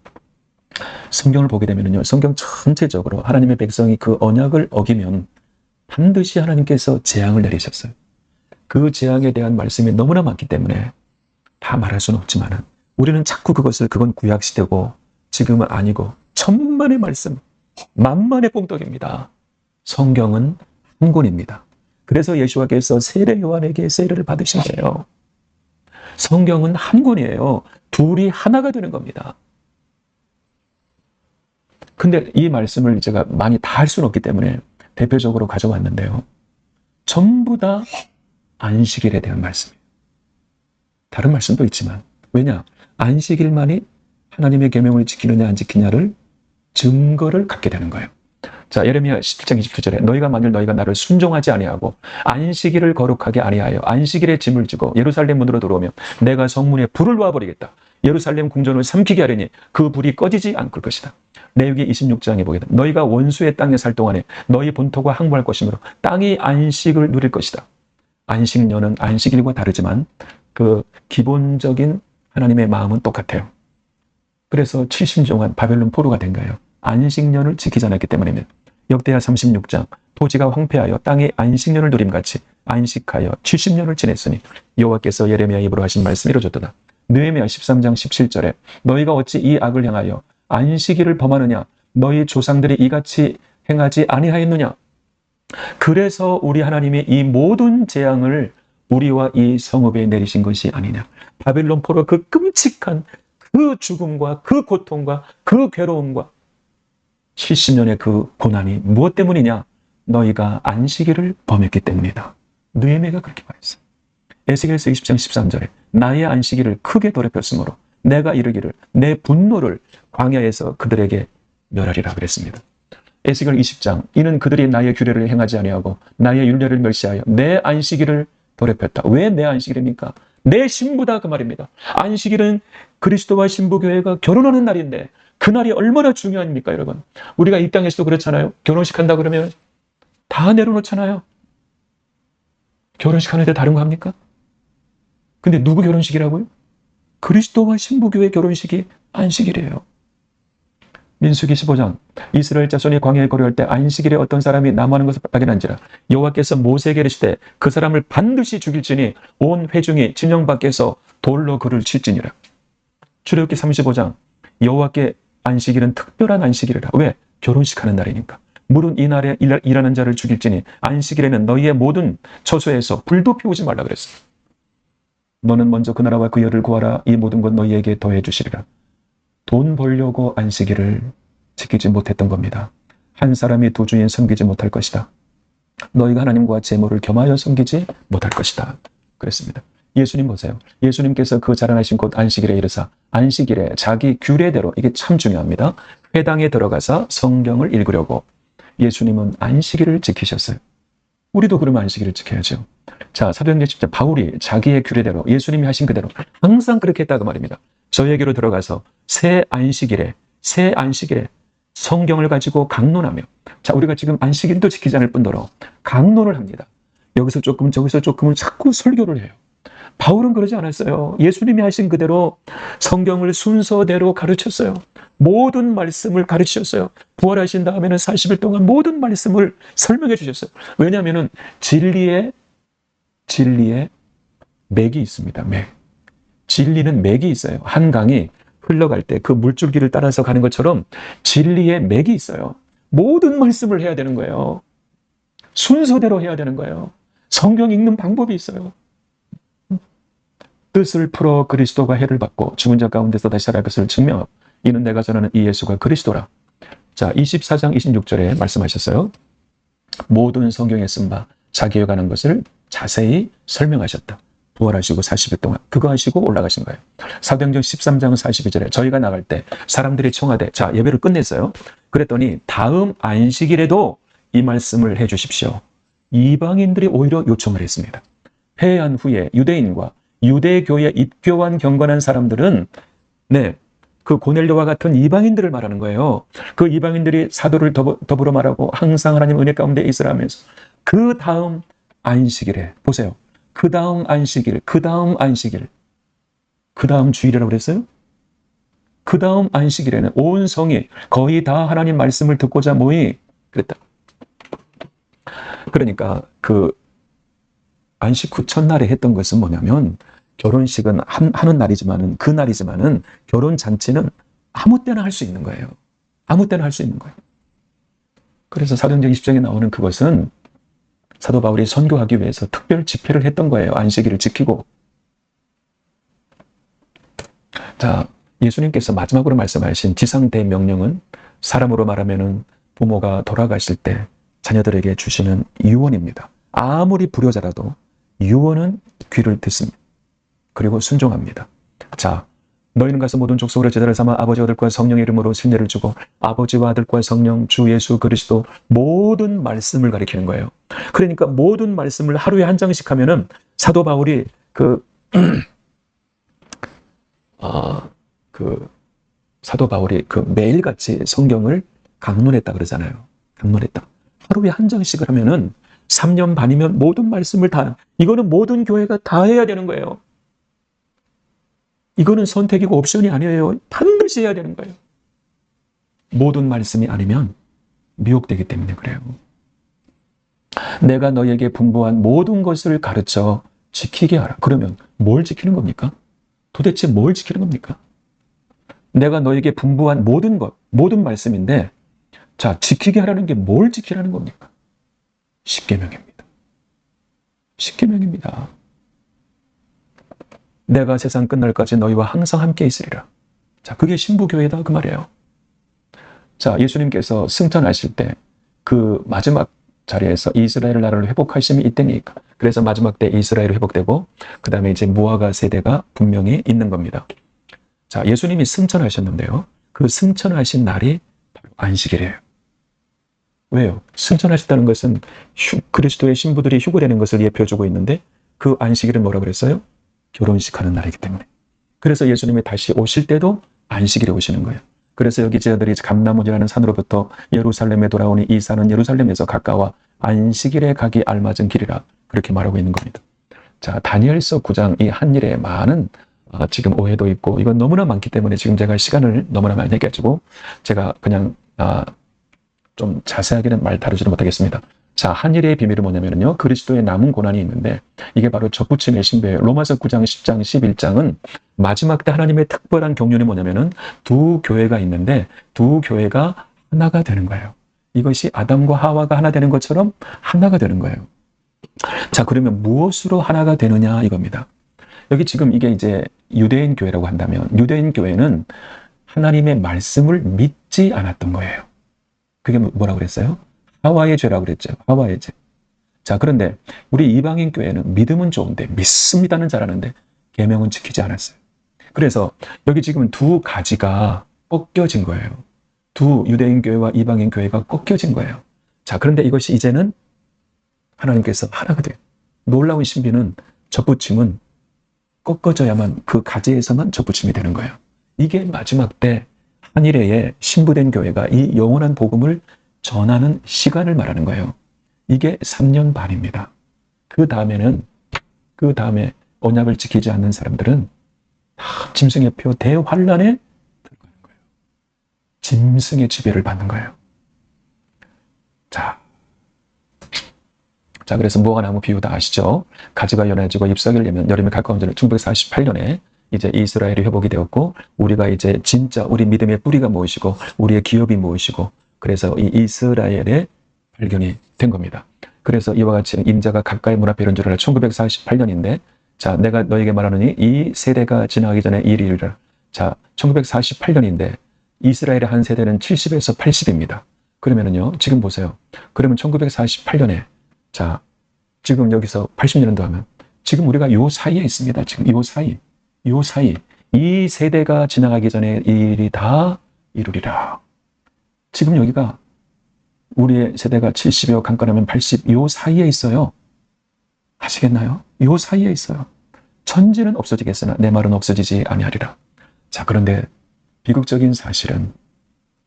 성경을 보게 되면요, 성경 전체적으로 하나님의 백성이 그 언약을 어기면 반드시 하나님께서 재앙을 내리셨어요. 그 재앙에 대한 말씀이 너무나 많기 때문에 다 말할 수는 없지만 우리는 자꾸 그건 구약시대고 지금은 아니고 천만의 말씀, 만만의 뽕떡입니다. 성경은 한 권입니다. 그래서 예수와께서 세례 요한에게 세례를 받으신 거예요. 성경은 한 권이에요. 둘이 하나가 되는 겁니다. 근데 이 말씀을 제가 많이 다 할 수는 없기 때문에 대표적으로 가져왔는데요. 전부 다 안식일에 대한 말씀이에요. 다른 말씀도 있지만, 왜냐? 안식일만이 하나님의 계명을 지키느냐 안 지키냐를 증거를 갖게 되는 거예요. 자, 예레미야 17장 29절에 너희가 만일 너희가 나를 순종하지 아니하고 안식일을 거룩하게 아니하여 안식일에 짐을 지고 예루살렘 문으로 들어오면 내가 성문에 불을 놓아버리겠다. 예루살렘 궁전을 삼키게 하려니 그 불이 꺼지지 않을 것이다. 레위기 26장에 보게 되면 너희가 원수의 땅에 살 동안에 너희 본토가 항복할 것이므로 땅이 안식을 누릴 것이다. 안식년은 안식일과 다르지만 그 기본적인 하나님의 마음은 똑같아요. 그래서 70년 동안 바벨론 포로가 된 거예요. 안식년을 지키지 않았기 때문입니다. 역대하 36장 토지가 황폐하여 땅의 안식년을 누림같이 안식하여 70년을 지냈으니 여호와께서 예레미야 입으로 하신 말씀이 이루어졌도다. 느헤미야 13장 17절에 너희가 어찌 이 악을 향하여 안식일을 범하느냐 너희 조상들이 이같이 행하지 아니하였느냐. 그래서 우리 하나님이 이 모든 재앙을 우리와 이 성읍에 내리신 것이 아니냐. 바벨론 포로 그 끔찍한 그 죽음과 그 고통과 그 괴로움과 70년의 그 고난이 무엇 때문이냐? 너희가 안식일을 범했기 때문이다. 느헤미야가 그렇게 말했어요. 에스겔서 20장 13절에 나의 안식일을 크게 더럽혔으므로 내가 이르기를 내 분노를 광야에서 그들에게 멸하리라 그랬습니다. 에스겔 20장 이는 그들이 나의 규례를 행하지 아니하고 나의 율례를 멸시하여 내 안식일을 더럽혔다. 왜 내 안식일입니까? 내 신부다 그 말입니다. 안식일은 그리스도와 신부교회가 결혼하는 날인데 그 날이 얼마나 중요합니까 여러분? 우리가 이 땅에서도 그렇잖아요. 결혼식 한다 그러면 다 내려놓잖아요. 결혼식 하는데 다른 거 합니까? 근데 누구 결혼식이라고요? 그리스도와 신부교회 결혼식이 안식일이에요. 민수기 15장 이스라엘 자손이 광야에 거류할 때 안식일에 어떤 사람이 남하는 것을 발견한지라 여호와께서 모세에게 이르시되 그 사람을 반드시 죽일지니 온 회중이 진영 밖에서 돌로 그를 칠지니라. 출애굽기 35장 여호와께 안식일은 특별한 안식일이라. 왜? 결혼식 하는 날이니까. 물은 이날에 일하는 자를 죽일지니 안식일에는 너희의 모든 처소에서 불도 피우지 말라 그랬어요. 너는 먼저 그 나라와 그 열을 구하라. 이 모든 것 너희에게 더해 주시리라. 돈 벌려고 안식일을 지키지 못했던 겁니다. 한 사람이 두 주인 섬기지 못할 것이다. 너희가 하나님과 제물을 겸하여 섬기지 못할 것이다. 그랬습니다. 예수님 보세요. 예수님께서 그 자라나신 곳 안식일에 이르사 안식일에 자기 규례대로 이게 참 중요합니다. 회당에 들어가서 성경을 읽으려고 예수님은 안식일을 지키셨어요. 우리도 그러면 안식일을 지켜야죠. 자, 사도행전 10장 바울이 자기의 규례대로 예수님이 하신 그대로 항상 그렇게 했다고 말입니다. 저에게로 들어가서 새 안식일에 성경을 가지고 강론하며 자, 우리가 지금 안식일도 지키지 않을 뿐더러 강론을 합니다. 여기서 조금 저기서 조금은 자꾸 설교를 해요. 바울은 그러지 않았어요. 예수님이 하신 그대로 성경을 순서대로 가르쳤어요. 모든 말씀을 가르치셨어요. 부활하신 다음에는 40일 동안 모든 말씀을 설명해 주셨어요. 왜냐하면 진리에 맥이 있습니다. 맥. 진리는 맥이 있어요. 한 강이 흘러갈 때 그 물줄기를 따라서 가는 것처럼 진리의 맥이 있어요. 모든 말씀을 해야 되는 거예요. 순서대로 해야 되는 거예요. 성경 읽는 방법이 있어요. 뜻을 풀어 그리스도가 해를 받고 죽은 자 가운데서 다시 살아날 것을 증명하고 이는 내가 전하는 이 예수가 그리스도라. 자, 24장 26절에 말씀하셨어요. 모든 성경에 쓴 바 자기에 관한 것을 자세히 설명하셨다. 부활하시고 40일 동안 그거 하시고 올라가신 거예요. 사도행전 13장 42절에 저희가 나갈 때 사람들이 청하되 자, 예배를 끝냈어요. 그랬더니 다음 안식일에도 이 말씀을 해 주십시오. 이방인들이 오히려 요청을 했습니다. 회개한 후에 유대인과 유대교에 입교한 경건한 사람들은 그 고넬료와 같은 이방인들을 말하는 거예요. 그 이방인들이 사도를 더불어 말하고 항상 하나님 은혜 가운데 있으라 하면서 그 다음 안식일에 보세요. 그 다음 안식일, 그 다음 주일이라고 그랬어요? 그 다음 안식일에는 온 성이 거의 다 하나님 말씀을 듣고자 모이 그랬다. 그러니까 그 안식 후 첫날에 했던 것은 뭐냐면 결혼식은 하는 날이지만은 그 날이지만은 결혼 잔치는 아무 때나 할 수 있는 거예요. 아무 때나 할 수 있는 거예요. 그래서 사도행전 20장에 나오는 그것은 사도 바울이 선교하기 위해서 특별 집회를 했던 거예요. 안식일을 지키고. 자, 예수님께서 마지막으로 말씀하신 지상 대명령은 사람으로 말하면은 부모가 돌아가실 때 자녀들에게 주시는 유언입니다. 아무리 불효자라도 유언은 귀를 듣습니다. 그리고 순종합니다. 자, 너희는 가서 모든 족속으로 제자를 삼아 아버지와 아들과 성령의 이름으로 세례를 주고 아버지와 아들과 성령 주 예수 그리스도 모든 말씀을 가리키는 거예요. 그러니까 모든 말씀을 하루에 한 장씩 하면은 사도 바울이 사도 바울이 매일같이 성경을 강론했다 그러잖아요. 강론했다. 하루에 한 장씩을 하면은 3년 반이면 모든 말씀을 다, 이거는 모든 교회가 다 해야 되는 거예요. 이거는 선택이고 옵션이 아니에요. 반드시 해야 되는 거예요. 모든 말씀이 아니면 미혹되기 때문에 그래요. 내가 너에게 분부한 모든 것을 가르쳐 지키게 하라. 그러면 뭘 지키는 겁니까? 도대체 뭘 지키는 겁니까? 내가 너에게 분부한 모든 것, 모든 말씀인데 자, 지키게 하라는 게 뭘 지키라는 겁니까? 십계명입니다. 십계명입니다. 내가 세상 끝날까지 너희와 항상 함께 있으리라. 자, 그게 신부교회다 그 말이에요. 자, 예수님께서 승천하실 때 그 마지막 자리에서 이스라엘 나라를 회복하심이 이때니까. 그래서 마지막 때 이스라엘이 회복되고 그 다음에 이제 무화과 세대가 분명히 있는 겁니다. 자, 예수님이 승천하셨는데요. 그 승천하신 날이 바로 안식일이에요. 왜요? 승천하셨다는 것은 그리스도의 신부들이 휴거되는 것을 예표해주고 있는데 그 안식일은 뭐라고 그랬어요? 결혼식 하는 날이기 때문에. 그래서 예수님이 다시 오실 때도 안식일에 오시는 거예요. 그래서 여기 제자들이 감람원이라는 산으로부터 예루살렘에 돌아오니 이 산은 예루살렘에서 가까워 안식일에 가기 알맞은 길이라 그렇게 말하고 있는 겁니다. 자, 다니엘서 9장 이 한 일에 많은 지금 오해도 있고 이건 너무나 많기 때문에 지금 제가 시간을 너무나 많이 해가지고 제가 그냥 좀 자세하게는 말 다루지는 못하겠습니다. 자, 한 일의 비밀은 뭐냐면요. 그리스도의 남은 고난이 있는데 이게 바로 접붙임의 신배예요. 로마서 9장, 10장, 11장은 마지막 때 하나님의 특별한 경륜이 뭐냐면은 두 교회가 있는데 두 교회가 하나가 되는 거예요. 이것이 아담과 하와가 하나 되는 것처럼 하나가 되는 거예요. 자, 그러면 무엇으로 하나가 되느냐 이겁니다. 여기 지금 이게 이제 유대인 교회라고 한다면 유대인 교회는 하나님의 말씀을 믿지 않았던 거예요. 그게 뭐라고 그랬어요? 하와의 죄라고 그랬죠. 하와의 죄. 자, 그런데 우리 이방인 교회는 믿음은 좋은데 믿습니다는 잘하는데 계명은 지키지 않았어요. 그래서 여기 지금 두 가지가 꺾여진 거예요. 두 유대인 교회와 이방인 교회가 꺾여진 거예요. 자, 그런데 이것이 이제는 하나님께서 하나가 돼요. 놀라운 신비는 접붙임은 꺾어져야만 그 가지에서만 접붙임이 되는 거예요. 이게 마지막 때 한일회의 신부된 교회가 이 영원한 복음을 전하는 시간을 말하는 거예요. 이게 3년 반입니다. 그 다음에 언약을 지키지 않는 사람들은 짐승의 표 대환란에 들어가는 거예요. 짐승의 지배를 받는 거예요. 자, 그래서 무화과나무 비유 다 아시죠? 가지가 연해지고 잎사귀를 내면 여름에 가까운 전에 1948년에 이제 이스라엘이 회복이 되었고, 우리가 이제 진짜 우리 믿음의 뿌리가 무엇이고 우리의 기업이 무엇이고, 그래서 이 이스라엘의 발견이 된 겁니다. 그래서 이와 같이 인자가 가까이 문 앞에 이런 줄 알아. 1948년인데, 자, 내가 너에게 말하노니 이 세대가 지나가기 전에 이 일이 일어나. 자, 1948년인데 이스라엘의 한 세대는 70에서 80입니다. 그러면은요, 지금 보세요. 그러면 1948년에, 자, 지금 여기서 80년도 하면 지금 우리가 요 사이에 있습니다. 지금 요 사이, 이 세대가 지나가기 전에 이 일이 다 이루리라. 지금 여기가 우리의 세대가 70이요, 강건하면 80, 요 사이에 있어요. 아시겠나요? 요 사이에 있어요. 천지는 없어지겠으나 내 말은 없어지지 아니하리라. 자, 그런데 비극적인 사실은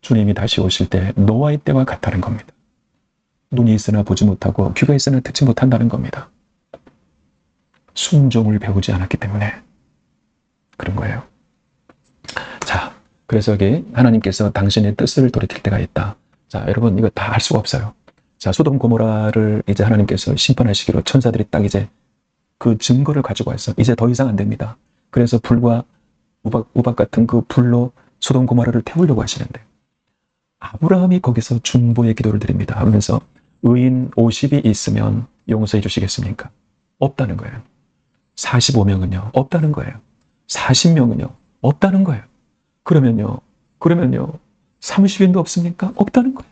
주님이 다시 오실 때 노아의 때와 같다는 겁니다. 눈이 있으나 보지 못하고 귀가 있으나 듣지 못한다는 겁니다. 순종을 배우지 않았기 때문에 그런 거예요. 자, 그래서 여기 하나님께서 당신의 뜻을 돌이킬 때가 있다. 자, 여러분, 이거 다 할 수가 없어요. 자, 소돔 고모라를 이제 하나님께서 심판하시기로 천사들이 딱 이제 그 증거를 가지고 와서 이제 더 이상 안 됩니다. 그래서 불과 우박 같은 그 불로 소돔 고모라를 태우려고 하시는데, 아브라함이 거기서 중보의 기도를 드립니다. 하면서 의인 50이 있으면 용서해 주시겠습니까? 없다는 거예요. 45명은요, 없다는 거예요. 40명은요, 없다는 거예요. 그러면요, 30인도 없습니까? 없다는 거예요.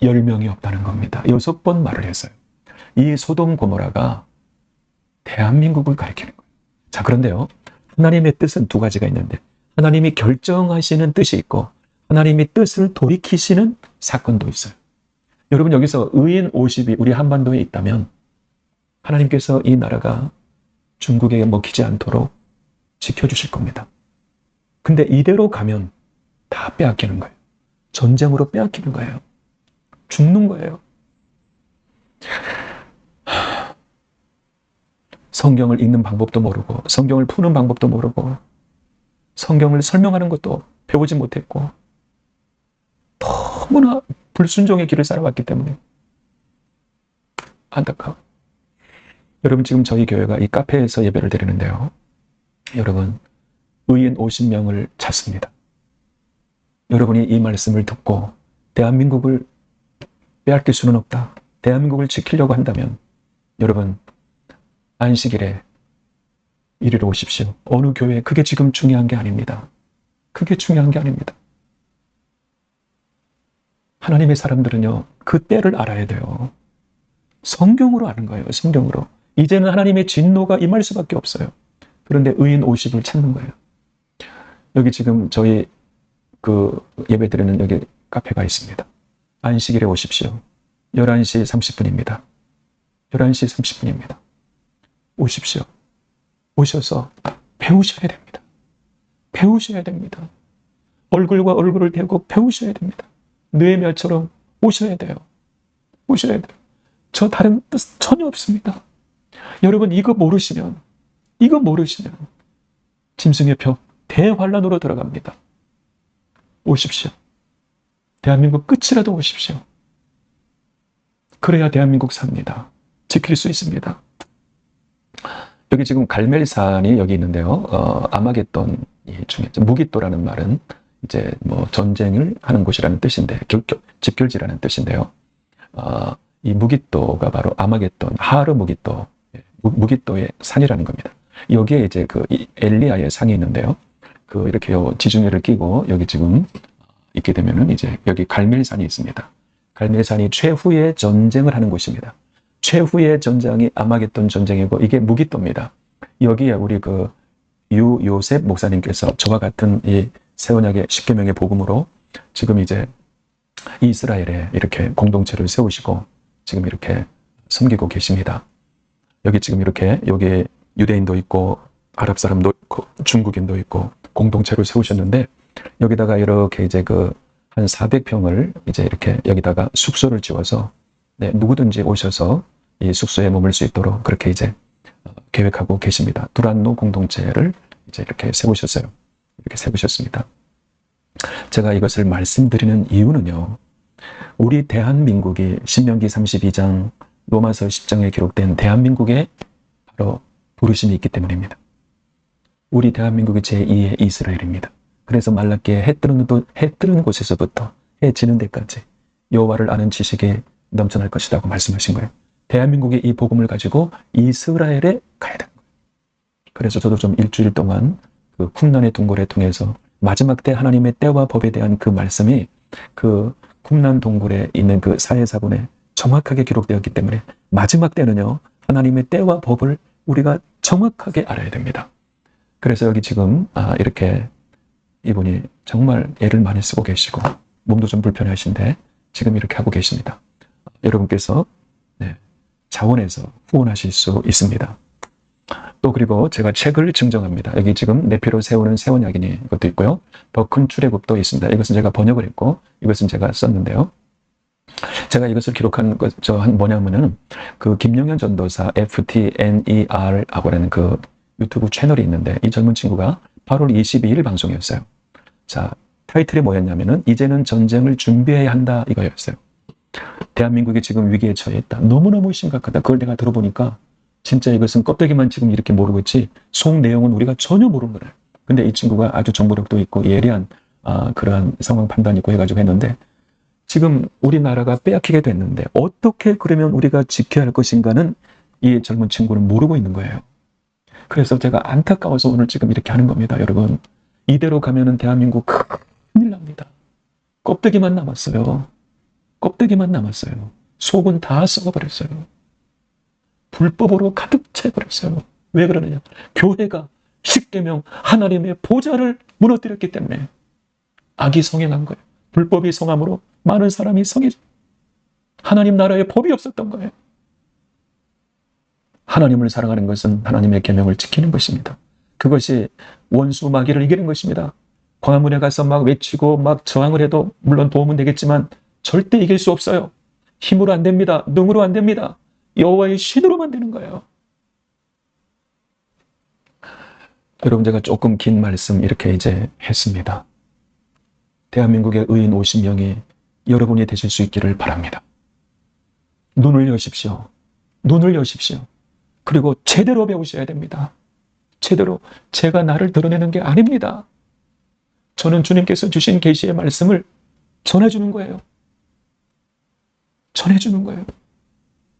10명이 없다는 겁니다. 6번 말을 했어요. 이 소돔 고모라가 대한민국을 가리키는 거예요. 자, 그런데요, 하나님의 뜻은 두 가지가 있는데, 하나님이 결정하시는 뜻이 있고 하나님이 뜻을 돌이키시는 사건도 있어요. 여러분, 여기서 의인 50이 우리 한반도에 있다면 하나님께서 이 나라가 중국에게 먹히지 않도록 지켜주실 겁니다. 근데 이대로 가면 다 빼앗기는 거예요. 전쟁으로 빼앗기는 거예요. 죽는 거예요. 성경을 읽는 방법도 모르고, 성경을 푸는 방법도 모르고, 성경을 설명하는 것도 배우지 못했고, 너무나 불순종의 길을 살아왔기 때문에 안타까워. 여러분, 지금 저희 교회가 이 카페에서 예배를 드리는데요, 여러분, 의인 50명을 찾습니다. 여러분이 이 말씀을 듣고 대한민국을 빼앗길 수는 없다, 대한민국을 지키려고 한다면 여러분, 안식일에 이리로 오십시오. 어느 교회, 그게 지금 중요한 게 아닙니다. 그게 중요한 게 아닙니다. 하나님의 사람들은요, 그 때를 알아야 돼요. 성경으로 아는 거예요. 성경으로. 이제는 하나님의 진노가 임할 수밖에 없어요. 그런데 의인 50을 찾는 거예요. 여기 지금 저희 그 예배 드리는 여기 카페가 있습니다. 안식일에 오십시오. 11시 30분입니다. 11시 30분입니다. 오십시오. 오셔서 배우셔야 됩니다. 배우셔야 됩니다. 얼굴과 얼굴을 대고 배우셔야 됩니다. 느헤미야처럼 오셔야 돼요. 오셔야 돼요. 저 다른 뜻 전혀 없습니다. 여러분, 이거 모르시면 짐승의 표 대환란으로 들어갑니다. 오십시오. 대한민국 끝이라도 오십시오. 그래야 대한민국 삽니다. 지킬 수 있습니다. 여기 지금 갈멜산이 여기 있는데요. 아마겟돈 중에 무기또라는 말은 이제 뭐 전쟁을 하는 곳이라는 뜻인데, 집결지라는 뜻인데요. 이 무기또가 바로 아마겟돈, 하르 무기또, 무기또의 산이라는 겁니다. 여기에 이제 그 엘리야의 산이 있는데요. 그 이렇게 지중해를 끼고 여기 지금 있게 되면은 이제 여기 갈멜산이 있습니다. 갈멜산이 최후의 전쟁을 하는 곳입니다. 최후의 전장이 아마겟돈 전쟁이고 이게 무기또입니다. 여기에 우리 그 유요셉 목사님께서 저와 같은 이 새 언약의 십계명의 복음으로 지금 이제 이스라엘에 이렇게 공동체를 세우시고 지금 이렇게 섬기고 계십니다. 여기 지금 이렇게 여기 유대인도 있고 아랍 사람도 있고 중국인도 있고 공동체를 세우셨는데, 여기다가 이렇게 이제 그 한 400평을 이제 이렇게 여기다가 숙소를 지어서 누구든지 오셔서 이 숙소에 머물 수 있도록 그렇게 이제 계획하고 계십니다. 두란노 공동체를 이제 이렇게 세우셨어요. 이렇게 세우셨습니다. 제가 이것을 말씀드리는 이유는요, 우리 대한민국이 신명기 32장, 로마서 10장에 기록된 대한민국에 바로 부르심이 있기 때문입니다. 우리 대한민국의 제2의 이스라엘입니다. 그래서 말라기에 해 뜨는 곳에서부터 해 지는 데까지 여호와를 아는 지식에 넘쳐날 것이라고 말씀하신 거예요. 대한민국의 이 복음을 가지고 이스라엘에 가야 되는 거예요. 그래서 저도 좀 일주일 동안 그 쿰란의 동굴을 통해서 마지막 때 하나님의 때와 법에 대한 그 말씀이 그 쿰란 동굴에 있는 그 사회사본에 정확하게 기록되었기 때문에 마지막 때는요, 하나님의 때와 법을 우리가 정확하게 알아야 됩니다. 그래서 여기 지금 이렇게 이분이 정말 애를 많이 쓰고 계시고 몸도 좀 불편하신데 지금 이렇게 하고 계십니다. 여러분께서 자원해서 후원하실 수 있습니다. 또 그리고 제가 책을 증정합니다. 여기 지금 내 피로 세우는 세원약이니 이것도 있고요. 더 큰 출애굽도 있습니다. 이것은 제가 번역을 했고 이것은 제가 썼는데요. 제가 이것을 기록한 것 뭐냐면은 그 김영현 전도사 FTNER하고라는 그 유튜브 채널이 있는데 이 젊은 친구가 8월 22일 방송이었어요. 자, 타이틀이 뭐였냐면은 이제는 전쟁을 준비해야 한다 이거였어요. 대한민국이 지금 위기에 처해 있다. 너무너무 심각하다. 그걸 내가 들어보니까 진짜 이것은 껍데기만 지금 이렇게 모르고 있지 속 내용은 우리가 전혀 모르는 거예요. 근데 이 친구가 아주 정보력도 있고 예리한 그러한 상황 판단이 있고 해가지고 했는데 지금 우리나라가 빼앗기게 됐는데 어떻게 그러면 우리가 지켜야 할 것인가는 이 젊은 친구는 모르고 있는 거예요. 그래서 제가 안타까워서 오늘 지금 이렇게 하는 겁니다. 여러분, 이대로 가면은 대한민국 큰일 납니다. 껍데기만 남았어요. 껍데기만 남았어요. 속은 다 썩어버렸어요. 불법으로 가득 채버렸어요. 왜 그러느냐? 교회가 십계명 하나님의 보좌를 무너뜨렸기 때문에 악이 성행한 거예요. 불법이 성함으로 많은 사람이 하나님 나라에 법이 없었던 거예요. 하나님을 사랑하는 것은 하나님의 계명을 지키는 것입니다. 그것이 원수 마귀를 이기는 것입니다. 광화문에 가서 막 외치고 막 저항을 해도 물론 도움은 되겠지만 절대 이길 수 없어요. 힘으로 안 됩니다. 능으로 안 됩니다. 여호와의 신으로만 되는 거예요. 여러분, 제가 조금 긴 말씀 이렇게 이제 했습니다. 대한민국의 의인 50명이 여러분이 되실 수 있기를 바랍니다. 눈을 여십시오. 눈을 여십시오. 그리고 제대로 배우셔야 됩니다. 제대로. 제가 나를 드러내는 게 아닙니다. 저는 주님께서 주신 계시의 말씀을 전해주는 거예요. 전해주는 거예요.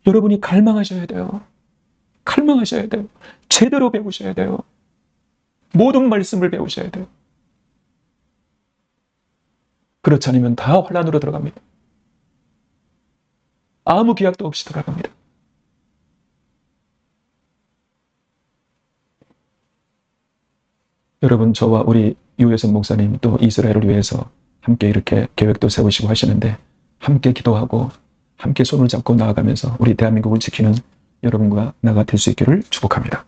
여러분이 갈망하셔야 돼요. 갈망하셔야 돼요. 제대로 배우셔야 돼요. 모든 말씀을 배우셔야 돼요. 그렇지 않으면 다 혼란으로 들어갑니다. 아무 기약도 없이 들어갑니다. 여러분, 저와 우리 유혜선 목사님 또 이스라엘을 위해서 함께 이렇게 계획도 세우시고 하시는데 함께 기도하고 함께 손을 잡고 나아가면서 우리 대한민국을 지키는 여러분과 나가 될 수 있기를 축복합니다.